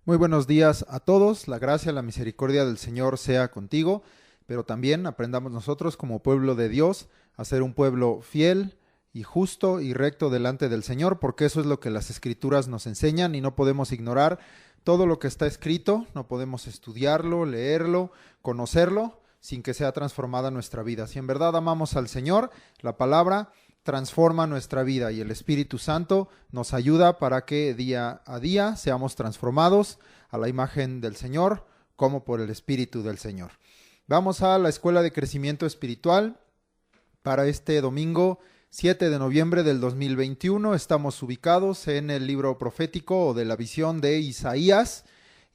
Muy buenos días a todos. La gracia, la misericordia del Señor sea contigo, pero también aprendamos nosotros como pueblo de Dios a ser un pueblo fiel y justo y recto delante del Señor, porque eso es lo que las Escrituras nos enseñan y no podemos ignorar todo lo que está escrito, no podemos estudiarlo, leerlo, conocerlo, sin que sea transformada nuestra vida. Si en verdad amamos al Señor, la palabra transforma nuestra vida y el Espíritu Santo nos ayuda para que día a día seamos transformados a la imagen del Señor como por el Espíritu del Señor. Vamos a la Escuela de Crecimiento Espiritual para este domingo 7 de noviembre del 2021. Estamos ubicados en el libro profético o de la visión de Isaías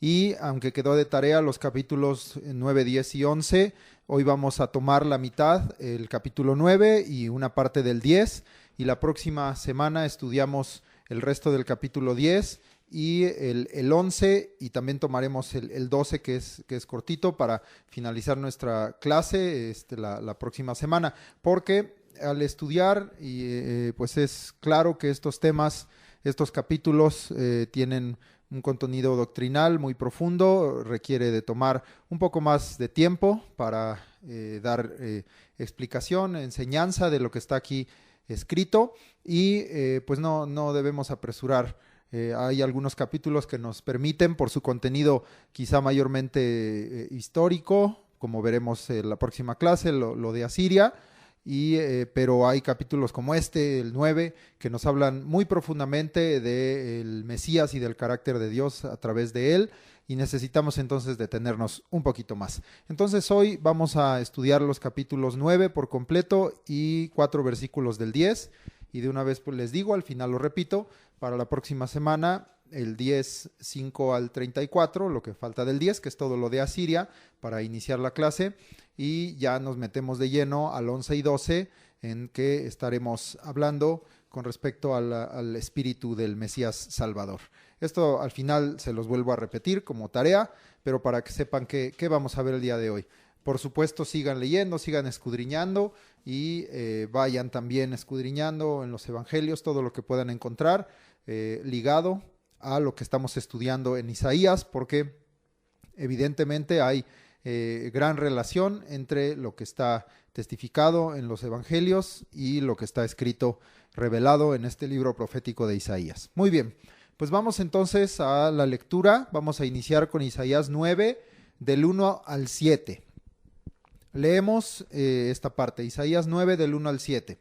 y aunque quedó de tarea los capítulos 9, 10 y 11, hoy vamos a tomar la mitad, el capítulo 9 y una parte del 10, y la próxima semana estudiamos el resto del capítulo 10 y el 11, y también tomaremos el 12 que es cortito para finalizar nuestra clase la próxima semana, porque al estudiar pues es claro que estos temas, estos capítulos tienen un contenido doctrinal muy profundo, requiere de tomar un poco más de tiempo para dar explicación, enseñanza de lo que está aquí escrito y pues no debemos apresurar. Hay algunos capítulos que nos permiten, por su contenido quizá mayormente histórico, como veremos en la próxima clase, lo de Asiria, pero hay capítulos como el 9, que nos hablan muy profundamente del Mesías y del carácter de Dios a través de él, y necesitamos entonces detenernos un poquito más. Entonces hoy vamos a estudiar los capítulos 9 por completo y 4 versículos del 10, y de una vez pues les digo, al final lo repito, para la próxima semana el 10, 5 al 34, lo que falta del 10, que es todo lo de Asiria, para iniciar la clase, y ya nos metemos de lleno al 11 y 12, en que estaremos hablando con respecto al espíritu del Mesías Salvador. Esto al final se los vuelvo a repetir como tarea, pero para que sepan qué vamos a ver el día de hoy. Por supuesto, sigan leyendo, sigan escudriñando y vayan también escudriñando en los evangelios todo lo que puedan encontrar ligado a lo que estamos estudiando en Isaías, porque evidentemente hay gran relación entre lo que está testificado en los evangelios y lo que está escrito, revelado en este libro profético de Isaías. Muy bien, pues vamos entonces a la lectura. Vamos a iniciar con Isaías 9, del 1 al 7. Leemos esta parte, Isaías 9, del 1 al 7.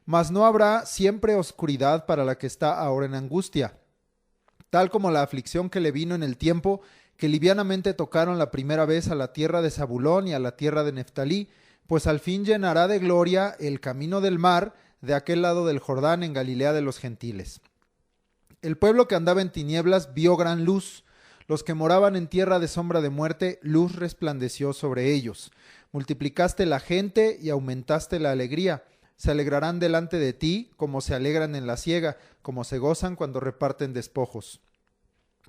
Mas no habrá siempre oscuridad para la que está ahora en angustia, tal como la aflicción que le vino en el tiempo que livianamente tocaron la primera vez a la tierra de Zabulón y a la tierra de Neftalí, pues al fin llenará de gloria el camino del mar de aquel lado del Jordán en Galilea de los gentiles. El pueblo que andaba en tinieblas vio gran luz, los que moraban en tierra de sombra de muerte, luz resplandeció sobre ellos. Multiplicaste la gente y aumentaste la alegría. Se alegrarán delante de ti, como se alegran en la siega, como se gozan cuando reparten despojos.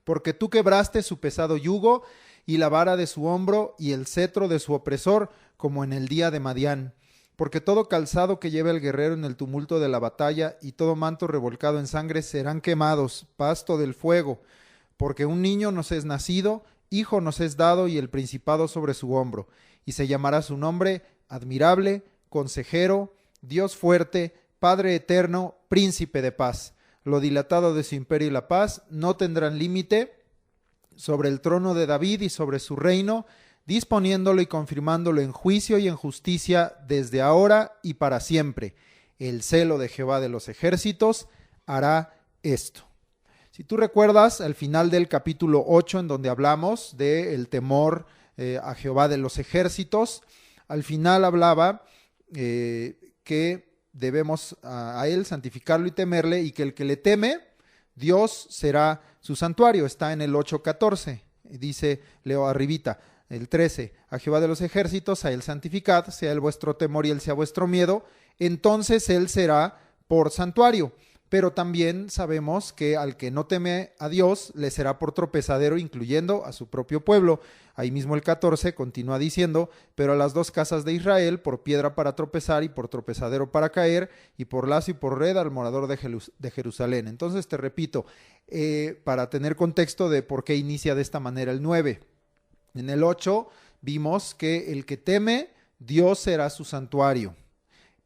Porque tú quebraste su pesado yugo y la vara de su hombro y el cetro de su opresor, como en el día de Madián. Porque todo calzado que lleva el guerrero en el tumulto de la batalla y todo manto revolcado en sangre serán quemados, pasto del fuego. Porque un niño nos es nacido, hijo nos es dado y el principado sobre su hombro. Y se llamará su nombre admirable, consejero, Dios fuerte, Padre eterno, príncipe de paz. Lo dilatado de su imperio y la paz no tendrán límite sobre el trono de David y sobre su reino, disponiéndolo y confirmándolo en juicio y en justicia desde ahora y para siempre. El celo de Jehová de los ejércitos hará esto. Si tú recuerdas al final del capítulo 8, en donde hablamos del temor a Jehová de los ejércitos, al final hablaba que debemos a él santificarlo y temerle, y que el que le teme, Dios será su santuario. Está en el 8:14, dice, leo arribita, el 13, a Jehová de los ejércitos, a él santificad, sea el vuestro temor y él sea vuestro miedo, entonces él será por santuario. pero también sabemos que al que no teme a Dios le será por tropezadero, incluyendo a su propio pueblo. Ahí mismo el 14 continúa diciendo, pero a las dos casas de Israel por piedra para tropezar y por tropezadero para caer, y por lazo y por red al morador de Jerusalén. Entonces te repito, para tener contexto de por qué inicia de esta manera el 9. En el 8 vimos que el que teme, Dios será su santuario.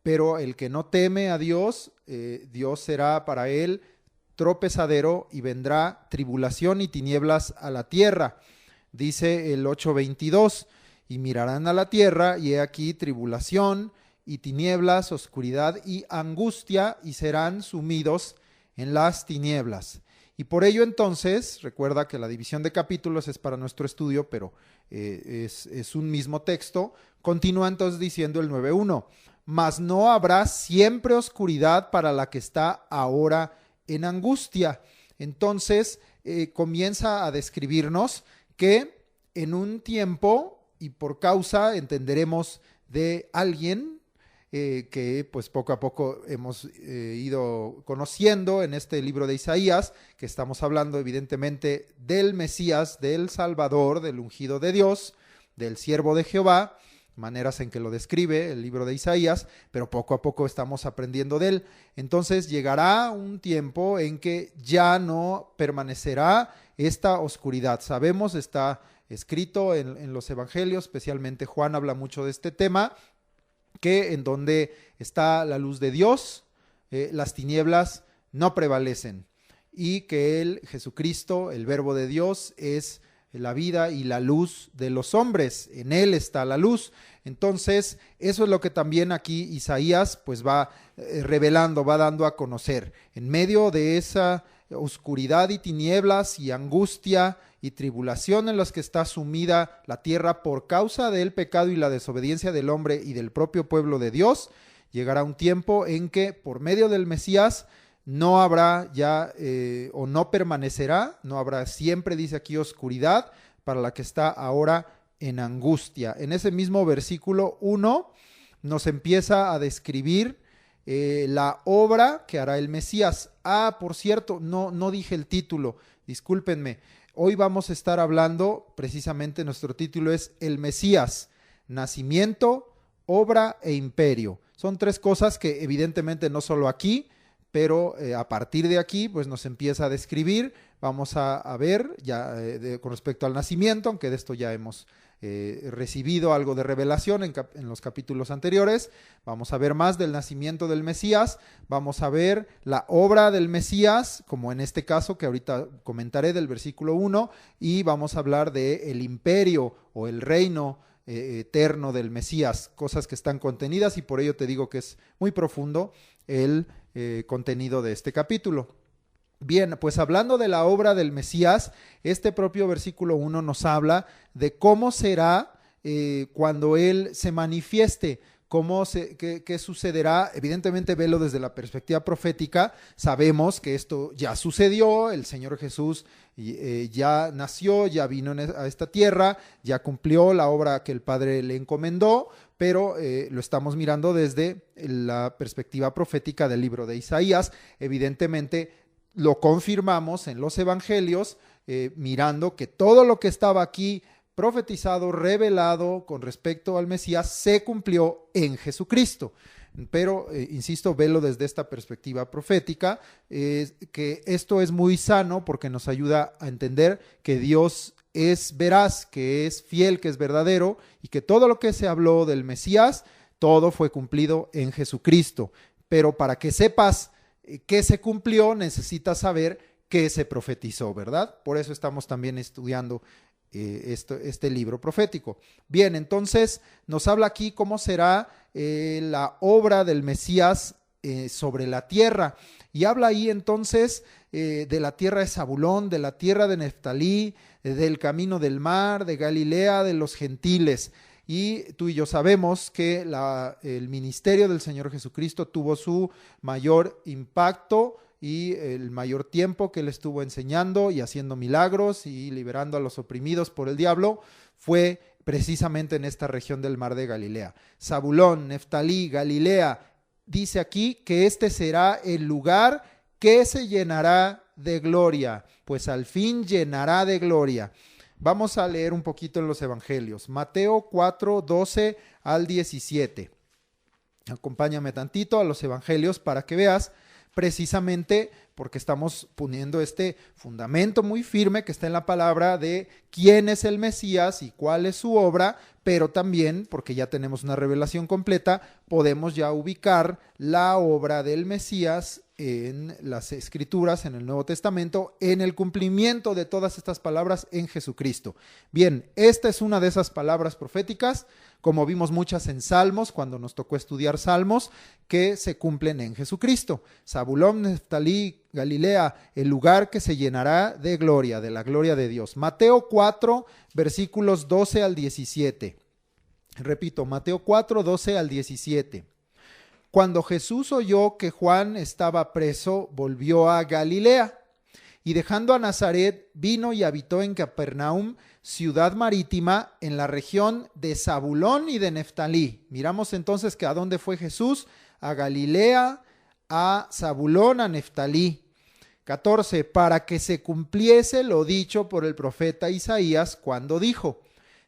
Pero el que no teme a Dios, Dios será para él tropezadero y vendrá tribulación y tinieblas a la tierra. Dice el 8:22, y mirarán a la tierra y he aquí tribulación y tinieblas, oscuridad y angustia y serán sumidos en las tinieblas. Y por ello entonces, recuerda que la división de capítulos es para nuestro estudio, pero es un mismo texto. Continúa entonces diciendo el 9:1. Mas no habrá siempre oscuridad para la que está ahora en angustia. Entonces comienza a describirnos que en un tiempo y por causa, entenderemos, de alguien que pues poco a poco hemos ido conociendo en este libro de Isaías, que estamos hablando evidentemente del Mesías, del Salvador, del ungido de Dios, del siervo de Jehová, maneras en que lo describe el libro de Isaías, pero poco a poco estamos aprendiendo de él. Entonces llegará un tiempo en que ya no permanecerá esta oscuridad. Sabemos, está escrito en los evangelios, especialmente Juan habla mucho de este tema, que en donde está la luz de Dios, las tinieblas no prevalecen, y que él, Jesucristo, el verbo de Dios, es la vida y la luz de los hombres. En él está la luz. Entonces, eso es lo que también aquí Isaías pues va revelando, va dando a conocer. En medio de esa oscuridad y tinieblas y angustia y tribulación en las que está sumida la tierra por causa del pecado y la desobediencia del hombre y del propio pueblo de Dios, llegará un tiempo en que por medio del Mesías no habrá ya o no permanecerá, no habrá siempre, dice aquí, oscuridad para la que está ahora en angustia. En ese mismo versículo 1 nos empieza a describir la obra que hará el Mesías. Por cierto, no dije el título, discúlpenme. Hoy vamos a estar hablando, precisamente nuestro título es El Mesías, nacimiento, obra e imperio. Son tres cosas que evidentemente no solo aquí, pero a partir de aquí pues nos empieza a describir. Vamos a ver ya con respecto al nacimiento, aunque de esto ya hemos recibido algo de revelación en los capítulos anteriores. Vamos a ver más del nacimiento del Mesías, vamos a ver la obra del Mesías, como en este caso que ahorita comentaré del versículo 1, y vamos a hablar del imperio o el reino eterno del Mesías, cosas que están contenidas, y por ello te digo que es muy profundo el contenido de este capítulo. Bien, pues hablando de la obra del Mesías, este propio versículo 1 nos habla de cómo será cuando Él se manifieste, qué sucederá. Evidentemente, velo desde la perspectiva profética. Sabemos que esto ya sucedió, el Señor Jesús ya nació, ya vino a esta tierra, ya cumplió la obra que el Padre le encomendó, pero lo estamos mirando desde la perspectiva profética del libro de Isaías. Evidentemente, lo confirmamos en los evangelios, mirando que todo lo que estaba aquí profetizado, revelado con respecto al Mesías, se cumplió en Jesucristo. Pero, insisto, velo desde esta perspectiva profética, que esto es muy sano porque nos ayuda a entender que Dios es veraz, que es fiel, que es verdadero, y que todo lo que se habló del Mesías, todo fue cumplido en Jesucristo. Pero para que sepas qué se cumplió, necesitas saber qué se profetizó, ¿verdad? Por eso estamos también estudiando este libro profético. Bien, entonces nos habla aquí cómo será la obra del Mesías sobre la tierra. Y habla ahí entonces de la tierra de Zabulón, de la tierra de Neftalí, del camino del mar, de Galilea, de los gentiles. Y tú y yo sabemos que el ministerio del Señor Jesucristo tuvo su mayor impacto y el mayor tiempo que Él estuvo enseñando y haciendo milagros y liberando a los oprimidos por el diablo fue precisamente en esta región del mar de Galilea. Zabulón, Neftalí, Galilea, dice aquí que este será el lugar qué se llenará de gloria? Pues al fin llenará de gloria. Vamos a leer un poquito en los evangelios. Mateo 4, 12 al 17. Acompáñame tantito a los evangelios para que veas precisamente, porque estamos poniendo este fundamento muy firme que está en la palabra de quién es el Mesías y cuál es su obra, pero también, porque ya tenemos una revelación completa, podemos ya ubicar la obra del Mesías en las Escrituras, en el Nuevo Testamento, en el cumplimiento de todas estas palabras en Jesucristo. Bien, esta es una de esas palabras proféticas, como vimos muchas en Salmos, cuando nos tocó estudiar Salmos, que se cumplen en Jesucristo. Zabulón, Neftalí, Galilea, el lugar que se llenará de gloria, de la gloria de Dios. Mateo 4, versículos 12 al 17. Repito, Mateo 4, 12 al 17. Cuando Jesús oyó que Juan estaba preso, volvió a Galilea, y dejando a Nazaret, vino y habitó en Capernaum, ciudad marítima, en la región de Zabulón y de Neftalí. Miramos entonces que a dónde fue Jesús: a Galilea, a Zabulón, a Neftalí. 14. Para que se cumpliese lo dicho por el profeta Isaías, cuando dijo: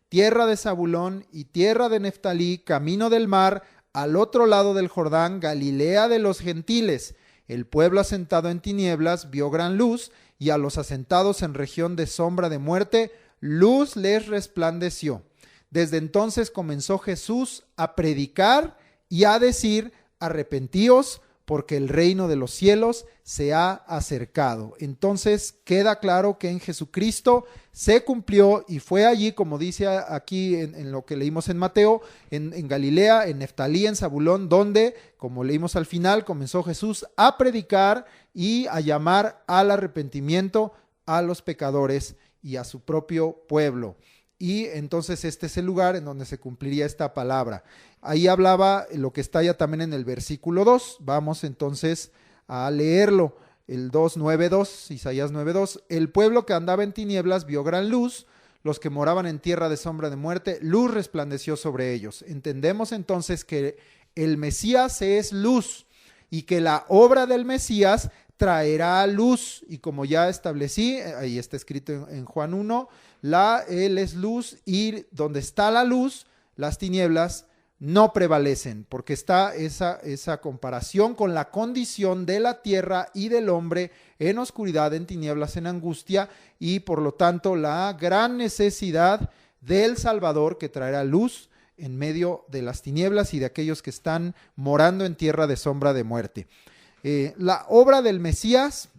tierra de Zabulón y tierra de Neftalí, camino del mar, al otro lado del Jordán, Galilea de los gentiles. El pueblo asentado en tinieblas vio gran luz, y a los asentados en región de sombra de muerte, luz les resplandeció. Desde entonces comenzó Jesús a predicar y a decir: arrepentíos, porque el reino de los cielos se ha acercado. Entonces queda claro que en Jesucristo se cumplió, y fue allí, como dice aquí en lo que leímos en Mateo, en Galilea, en Neftalí, en Zabulón, donde, como leímos al final, comenzó Jesús a predicar y a llamar al arrepentimiento a los pecadores y a su propio pueblo. Y entonces este es el lugar en donde se cumpliría esta palabra. Ahí hablaba lo que está ya también en el versículo 2. Vamos entonces a leerlo. El 2:9:2, Isaías 9:2. El pueblo que andaba en tinieblas vio gran luz, los que moraban en tierra de sombra de muerte, luz resplandeció sobre ellos. Entendemos entonces que el Mesías es luz y que la obra del Mesías traerá luz, y como ya establecí, ahí está escrito en Juan 1, Él es luz, y donde está la luz, las tinieblas no prevalecen, porque está esa comparación con la condición de la tierra y del hombre en oscuridad, en tinieblas, en angustia, y por lo tanto la gran necesidad del Salvador que traerá luz en medio de las tinieblas y de aquellos que están morando en tierra de sombra de muerte. La obra del Mesías,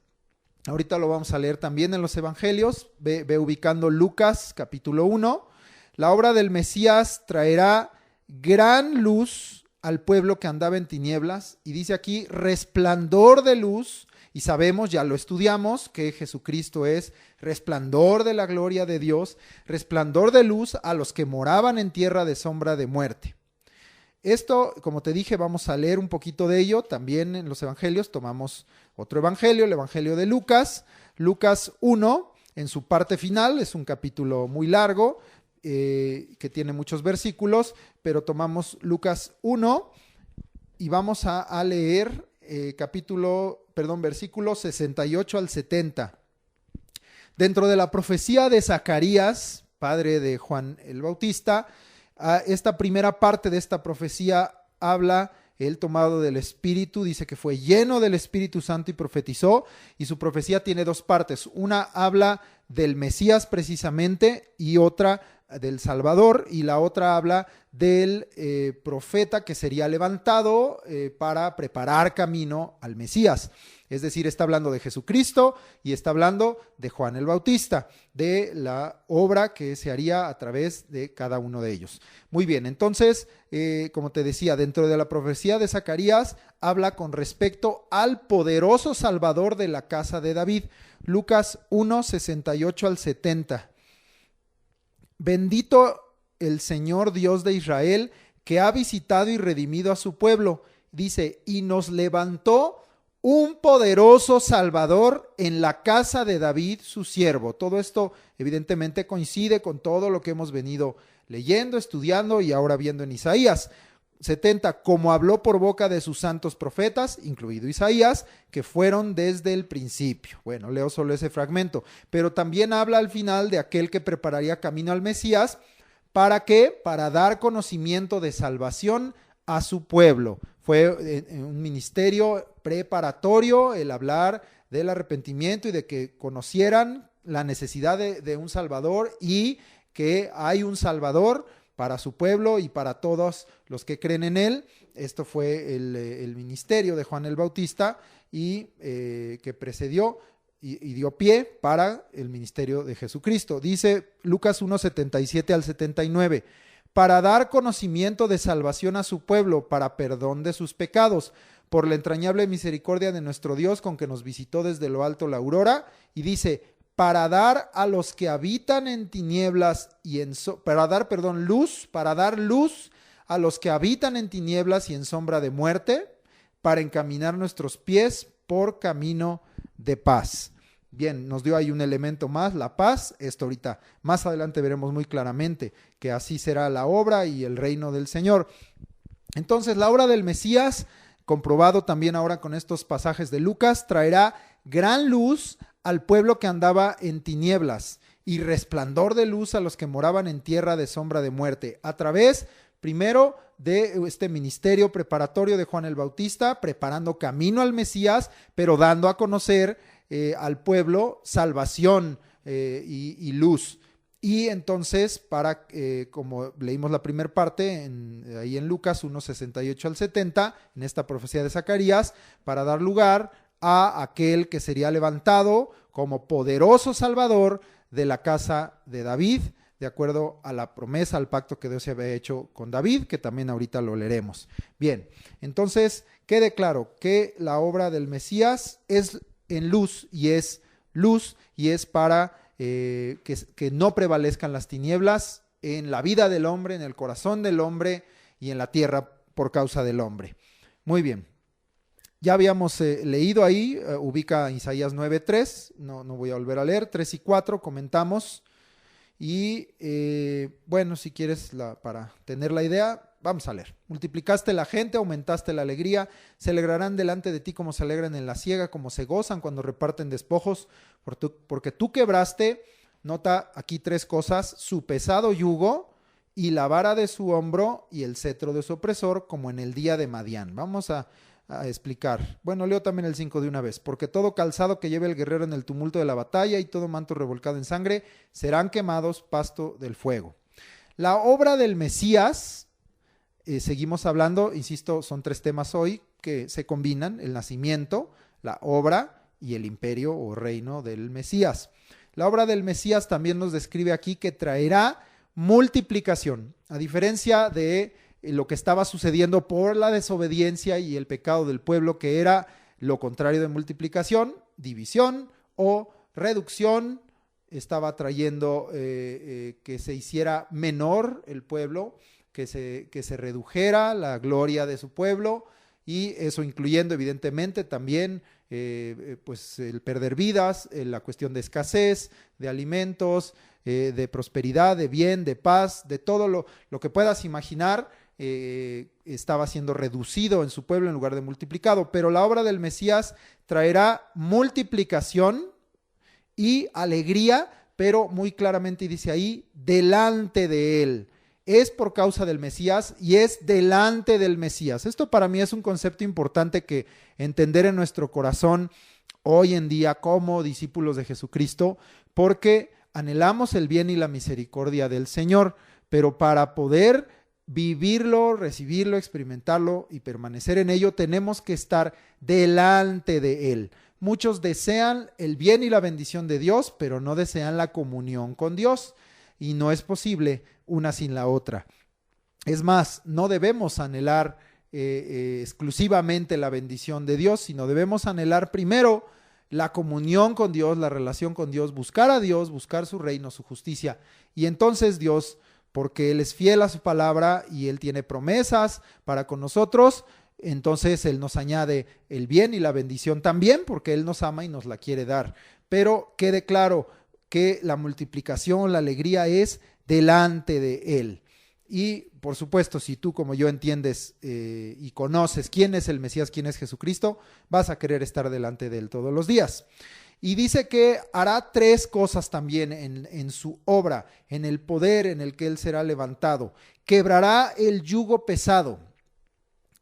ahorita lo vamos a leer también en los evangelios, ve ubicando Lucas capítulo 1, la obra del Mesías traerá gran luz al pueblo que andaba en tinieblas, y dice aquí resplandor de luz, y sabemos, ya lo estudiamos, que Jesucristo es resplandor de la gloria de Dios, resplandor de luz a los que moraban en tierra de sombra de muerte. Esto, como te dije, vamos a leer un poquito de ello también en los evangelios. Tomamos otro evangelio, el evangelio de Lucas, Lucas 1, en su parte final, es un capítulo muy largo, que tiene muchos versículos, pero tomamos Lucas 1 y vamos a leer versículos 68 al 70. Dentro de la profecía de Zacarías, padre de Juan el Bautista, esta primera parte de esta profecía habla, él tomado del Espíritu, dice que fue lleno del Espíritu Santo y profetizó, y su profecía tiene dos partes. Una habla del Mesías precisamente, y otra del Salvador, y la otra habla del profeta que sería levantado para preparar camino al Mesías. Es decir, está hablando de Jesucristo y está hablando de Juan el Bautista, de la obra que se haría a través de cada uno de ellos. Muy bien, entonces, como te decía, dentro de la profecía de Zacarías, habla con respecto al poderoso Salvador de la casa de David. Lucas 1, 68 al 70. Bendito el Señor Dios de Israel, que ha visitado y redimido a su pueblo. Dice, y nos levantó un poderoso Salvador en la casa de David, su siervo. Todo esto evidentemente coincide con todo lo que hemos venido leyendo, estudiando y ahora viendo en Isaías. 70, como habló por boca de sus santos profetas, incluido Isaías, que fueron desde el principio. Bueno, leo solo ese fragmento, pero también habla al final de aquel que prepararía camino al Mesías. ¿Para qué? Para dar conocimiento de salvación a su pueblo. Fue un ministerio preparatorio el hablar del arrepentimiento y de que conocieran la necesidad de un Salvador y que hay un Salvador para su pueblo y para todos los que creen en él. Esto fue el ministerio de Juan el Bautista y que precedió y dio pie para el ministerio de Jesucristo. Dice Lucas 1:77 al 79, para dar conocimiento de salvación a su pueblo, para perdón de sus pecados, por la entrañable misericordia de nuestro Dios con que nos visitó desde lo alto la aurora. Y dice, para dar a los que habitan en tinieblas y para dar luz a los que habitan en tinieblas y en sombra de muerte, para encaminar nuestros pies por camino de paz. Bien, nos dio ahí un elemento más, la paz. Esto ahorita más adelante veremos muy claramente que así será la obra y el reino del Señor. Entonces, la obra del Mesías, comprobado también ahora con estos pasajes de Lucas, traerá gran luz al pueblo que andaba en tinieblas y resplandor de luz a los que moraban en tierra de sombra de muerte, a través, primero, de este ministerio preparatorio de Juan el Bautista, preparando camino al Mesías, pero dando a conocer al pueblo salvación y luz. Y entonces, como leímos la primera parte, ahí en Lucas 1:68 al 70, en esta profecía de Zacarías, para dar lugar a aquel que sería levantado como poderoso Salvador de la casa de David, de acuerdo a la promesa, al pacto que Dios se había hecho con David, que también ahorita lo leeremos. Bien, entonces quede claro que la obra del Mesías es en luz y es para que no prevalezcan las tinieblas en la vida del hombre, en el corazón del hombre y en la tierra por causa del hombre. Muy bien. Ya habíamos leído ahí, ubica Isaías 9:3, no voy a volver a leer, 3 y 4 comentamos. Y bueno, si quieres para tener la idea, vamos a leer. Multiplicaste la gente, aumentaste la alegría, se alegrarán delante de ti como se alegran en la siega, como se gozan cuando reparten despojos, porque tú quebraste, nota aquí 3 cosas, su pesado yugo y la vara de su hombro y el cetro de su opresor, como en el día de Madián. Vamos a explicar. Bueno, leo también el 5 de una vez. Porque todo calzado que lleve el guerrero en el tumulto de la batalla y todo manto revolcado en sangre serán quemados pasto del fuego. La obra del Mesías, seguimos hablando, insisto, son 3 temas hoy que se combinan: el nacimiento, la obra y el imperio o reino del Mesías. La obra del Mesías también nos describe aquí que traerá multiplicación, a diferencia de lo que estaba sucediendo por la desobediencia y el pecado del pueblo, que era lo contrario de multiplicación, división o reducción. Estaba trayendo que se hiciera menor el pueblo, que se redujera la gloria de su pueblo, y eso incluyendo evidentemente también pues el perder vidas, la cuestión de escasez, de alimentos, de prosperidad, de bien, de paz, de todo lo que puedas imaginar. Estaba siendo reducido en su pueblo en lugar de multiplicado. Pero la obra del Mesías traerá multiplicación y alegría, pero muy claramente dice ahí, delante de él. Es por causa del Mesías y es delante del Mesías. Esto para mí es un concepto importante que entender en nuestro corazón hoy en día como discípulos de Jesucristo, porque anhelamos el bien y la misericordia del Señor, pero para poder vivirlo, recibirlo, experimentarlo y permanecer en ello, tenemos que estar delante de él. Muchos desean el bien y la bendición de Dios, pero no desean la comunión con Dios, y no es posible una sin la otra. Es más, no debemos anhelar exclusivamente la bendición de Dios, sino debemos anhelar primero la comunión con Dios, la relación con Dios, buscar a Dios, buscar su reino, su justicia, y entonces Dios, porque Él es fiel a su palabra y Él tiene promesas para con nosotros, entonces Él nos añade el bien y la bendición también, porque Él nos ama y nos la quiere dar. Pero quede claro que la multiplicación, la alegría es delante de Él. Y por supuesto, si tú como yo entiendes y conoces quién es el Mesías, quién es Jesucristo, vas a querer estar delante de él todos los días. Y dice que hará 3 cosas también en su obra, en el poder en el que él será levantado. Quebrará el yugo pesado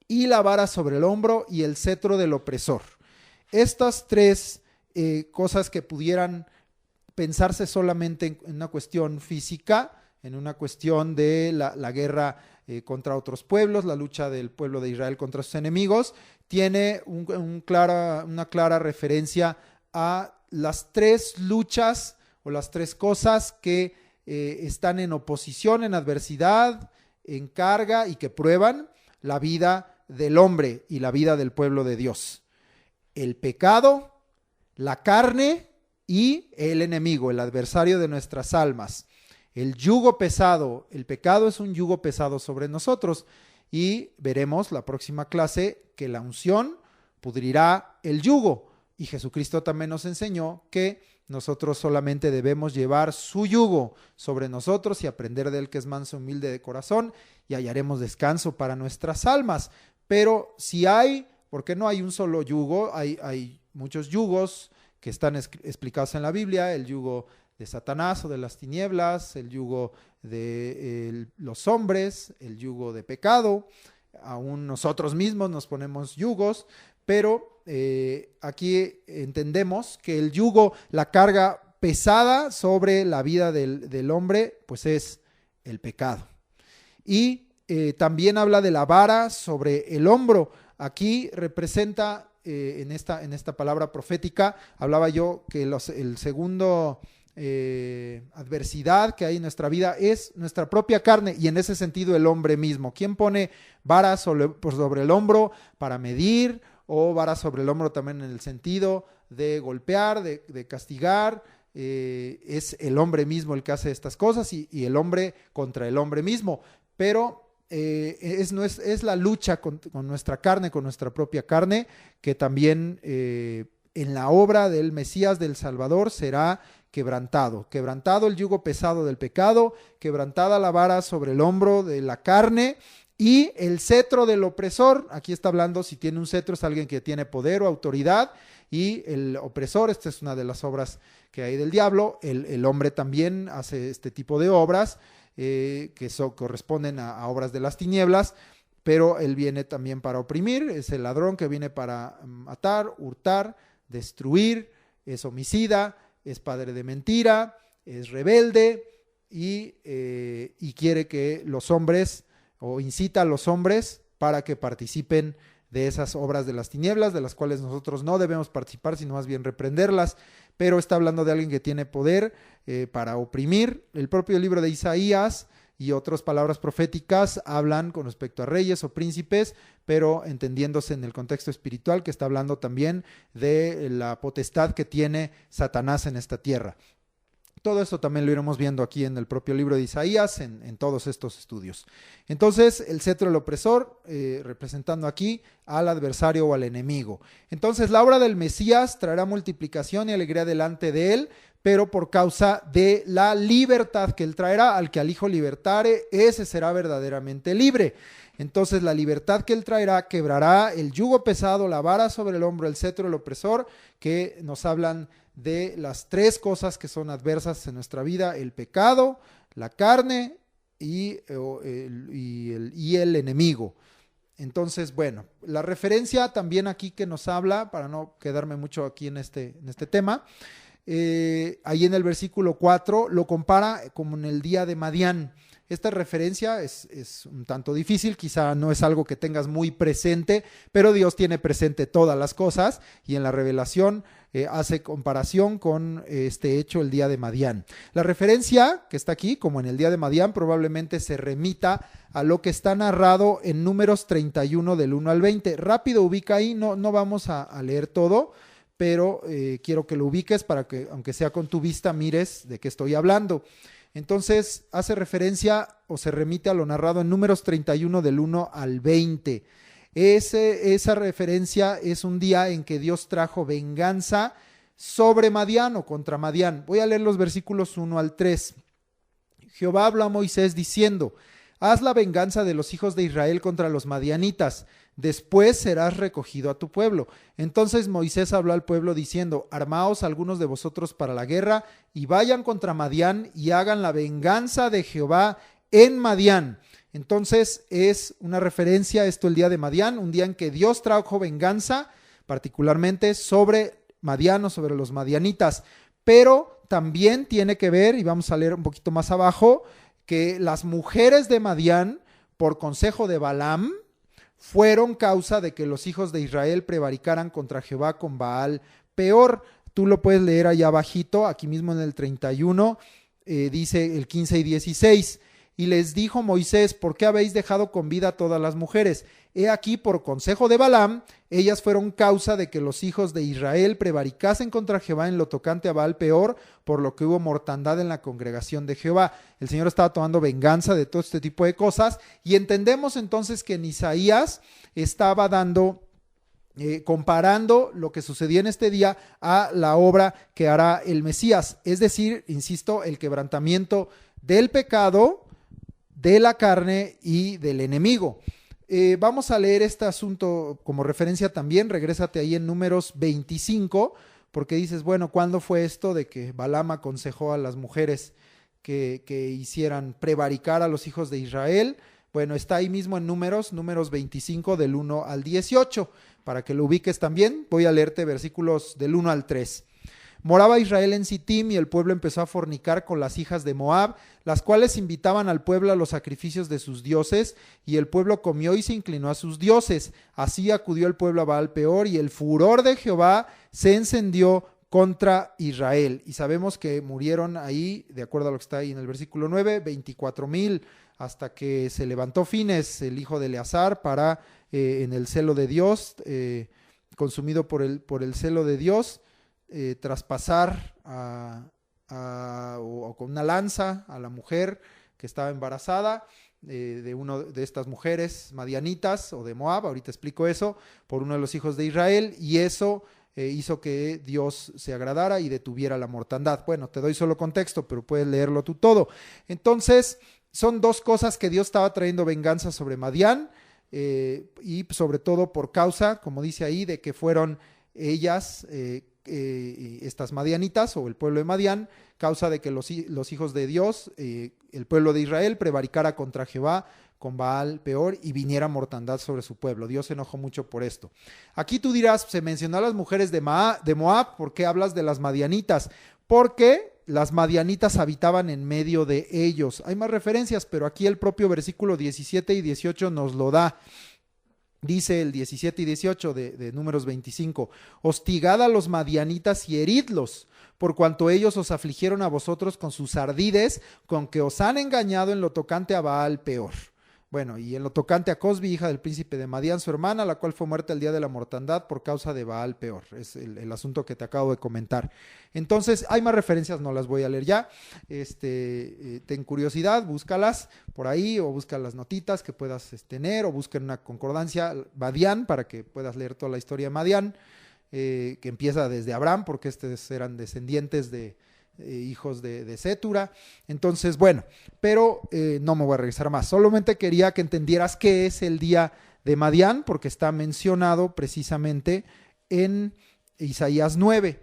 y la vara sobre el hombro y el cetro del opresor. Estas 3 cosas que pudieran pensarse solamente en una cuestión física, en una cuestión de la guerra contra otros pueblos, la lucha del pueblo de Israel contra sus enemigos, tiene una clara referencia a las 3 luchas o las 3 cosas que están en oposición, en adversidad, en carga y que prueban la vida del hombre y la vida del pueblo de Dios. El pecado, la carne y el enemigo, el adversario de nuestras almas. El yugo pesado, el pecado es un yugo pesado sobre nosotros y veremos la próxima clase que la unción pudrirá el yugo. Y Jesucristo también nos enseñó que nosotros solamente debemos llevar su yugo sobre nosotros y aprender de él, que es manso, humilde de corazón, y hallaremos descanso para nuestras almas. Pero si hay, porque no hay un solo yugo, hay muchos yugos que están explicados en la Biblia: el yugo de Satanás o de las tinieblas, el yugo de los hombres, el yugo de pecado. Aún nosotros mismos nos ponemos yugos, pero aquí entendemos que el yugo, la carga pesada sobre la vida del hombre, pues es el pecado. Y también habla de la vara sobre el hombro. Aquí representa, en esta palabra profética, hablaba yo que el segundo adversidad que hay en nuestra vida es nuestra propia carne, y en ese sentido el hombre mismo. ¿Quién pone varas sobre el hombro para medir, o varas sobre el hombro también en el sentido de golpear, de castigar? Es el hombre mismo el que hace estas cosas, y el hombre contra el hombre mismo. Pero es la lucha con nuestra carne, con nuestra propia carne, que también en la obra del Mesías, del Salvador, será quebrantado el yugo pesado del pecado, quebrantada la vara sobre el hombro de la carne, y el cetro del opresor. Aquí está hablando, si tiene un cetro, es alguien que tiene poder o autoridad, y el opresor, esta es una de las obras que hay del diablo. El hombre también hace este tipo de obras, que corresponden a obras de las tinieblas, pero él viene también para oprimir. Es el ladrón que viene para matar, hurtar, destruir, es homicida, es padre de mentira, es rebelde, y quiere que los hombres, o incita a los hombres para que participen de esas obras de las tinieblas, de las cuales nosotros no debemos participar, sino más bien reprenderlas. Pero está hablando de alguien que tiene poder para oprimir. El propio libro de Isaías y otras palabras proféticas hablan con respecto a reyes o príncipes, pero entendiéndose en el contexto espiritual, que está hablando también de la potestad que tiene Satanás en esta tierra. Todo esto también lo iremos viendo aquí en el propio libro de Isaías, en todos estos estudios. Entonces, el cetro del opresor, representando aquí al adversario o al enemigo. Entonces, la obra del Mesías traerá multiplicación y alegría delante de él, pero por causa de la libertad que él traerá. Al que al Hijo libertare, ese será verdaderamente libre. Entonces, la libertad que él traerá quebrará el yugo pesado, la vara sobre el hombro, el cetro del opresor, que nos hablan de las 3 cosas que son adversas en nuestra vida: el pecado, la carne y el enemigo. Entonces, bueno, la referencia también aquí que nos habla, para no quedarme mucho aquí en este tema, ahí en el versículo 4 lo compara como en el día de Madián. Esta referencia es un tanto difícil, quizá no es algo que tengas muy presente, pero Dios tiene presente todas las cosas, y en la revelación hace comparación con este hecho, el día de Madián. La referencia que está aquí, como en el día de Madián, probablemente se remita a lo que está narrado en Números 31 del 1 al 20. Rápido ubica ahí, no vamos a leer todo, pero quiero que lo ubiques para que, aunque sea con tu vista, mires de qué estoy hablando. Entonces, hace referencia o se remite a lo narrado en Números 31 del 1 al 20. Esa referencia es un día en que Dios trajo venganza sobre Madián o contra Madián. Voy a leer los versículos 1 al 3. Jehová habló a Moisés diciendo: haz la venganza de los hijos de Israel contra los madianitas, después serás recogido a tu pueblo. Entonces Moisés habló al pueblo diciendo, armaos algunos de vosotros para la guerra y vayan contra Madián y hagan la venganza de Jehová en Madián. Entonces es una referencia a esto, el día de Madián, un día en que Dios trajo venganza, particularmente sobre Madián o sobre los madianitas, pero también tiene que ver, y vamos a leer un poquito más abajo, que las mujeres de Madián, por consejo de Balaam, fueron causa de que los hijos de Israel prevaricaran contra Jehová con Baal peor. Tú lo puedes leer allá abajito, aquí mismo en el 31, dice el 15 y 16. Y les dijo Moisés, ¿por qué habéis dejado con vida a todas las mujeres? He aquí, por consejo de Balaam, ellas fueron causa de que los hijos de Israel prevaricasen contra Jehová en lo tocante a Baal peor, por lo que hubo mortandad en la congregación de Jehová. El Señor estaba tomando venganza de todo este tipo de cosas, y entendemos entonces que en Isaías estaba comparando lo que sucedía en este día a la obra que hará el Mesías, es decir, insisto, el quebrantamiento del pecado, de la carne y del enemigo. Vamos a leer este asunto como referencia también, regrésate ahí en Números 25, porque dices, bueno, ¿cuándo fue esto de que Balaam aconsejó a las mujeres que hicieran prevaricar a los hijos de Israel? Bueno, está ahí mismo en Números 25 del 1 al 18, para que lo ubiques también. Voy a leerte versículos del 1 al 3. Moraba Israel en Sittim y el pueblo empezó a fornicar con las hijas de Moab, las cuales invitaban al pueblo a los sacrificios de sus dioses, y el pueblo comió y se inclinó a sus dioses. Así acudió el pueblo a Baal peor, y el furor de Jehová se encendió contra Israel. Y sabemos que murieron ahí, de acuerdo a lo que está ahí en el versículo 9, 24,000, hasta que se levantó Fines, el hijo de Eleazar, para en el celo de Dios, consumido por el celo de Dios, traspasar o con una lanza a la mujer que estaba embarazada de una de estas mujeres madianitas o de Moab, ahorita explico eso, por uno de los hijos de Israel, y eso hizo que Dios se agradara y detuviera la mortandad. Bueno, te doy solo contexto, pero puedes leerlo tú todo. Entonces, son dos cosas que Dios estaba trayendo venganza sobre Madián, y sobre todo por causa, como dice ahí, de que fueron ellas, estas madianitas o el pueblo de Madián, causa de que los hijos de Dios, el pueblo de Israel, prevaricara contra Jehová con Baal peor y viniera mortandad sobre su pueblo. Dios se enojó mucho por esto. Aquí tú dirás, se mencionó a las mujeres de Moab, ¿por qué hablas de las madianitas? Porque las madianitas habitaban en medio de ellos. Hay más referencias, pero aquí el propio versículo 17 y 18 nos lo da. Dice el 17 y 18 de Números 25, hostigad a los madianitas y heridlos, por cuanto ellos os afligieron a vosotros con sus ardides, con que os han engañado en lo tocante a Baal peor. Bueno, y en lo tocante a Cosbi, hija del príncipe de Madián, su hermana, la cual fue muerta el día de la mortandad por causa de Baal peor. Es el asunto que te acabo de comentar. Entonces, hay más referencias, no las voy a leer ya. Ten curiosidad, búscalas por ahí, o busca las notitas que puedas tener, o busca en una concordancia Madián para que puedas leer toda la historia de Madián, que empieza desde Abraham, porque estos eran descendientes de hijos de Sétura. Entonces, bueno, pero no me voy a regresar más. Solamente quería que entendieras qué es el día de Madián, porque está mencionado precisamente en Isaías 9.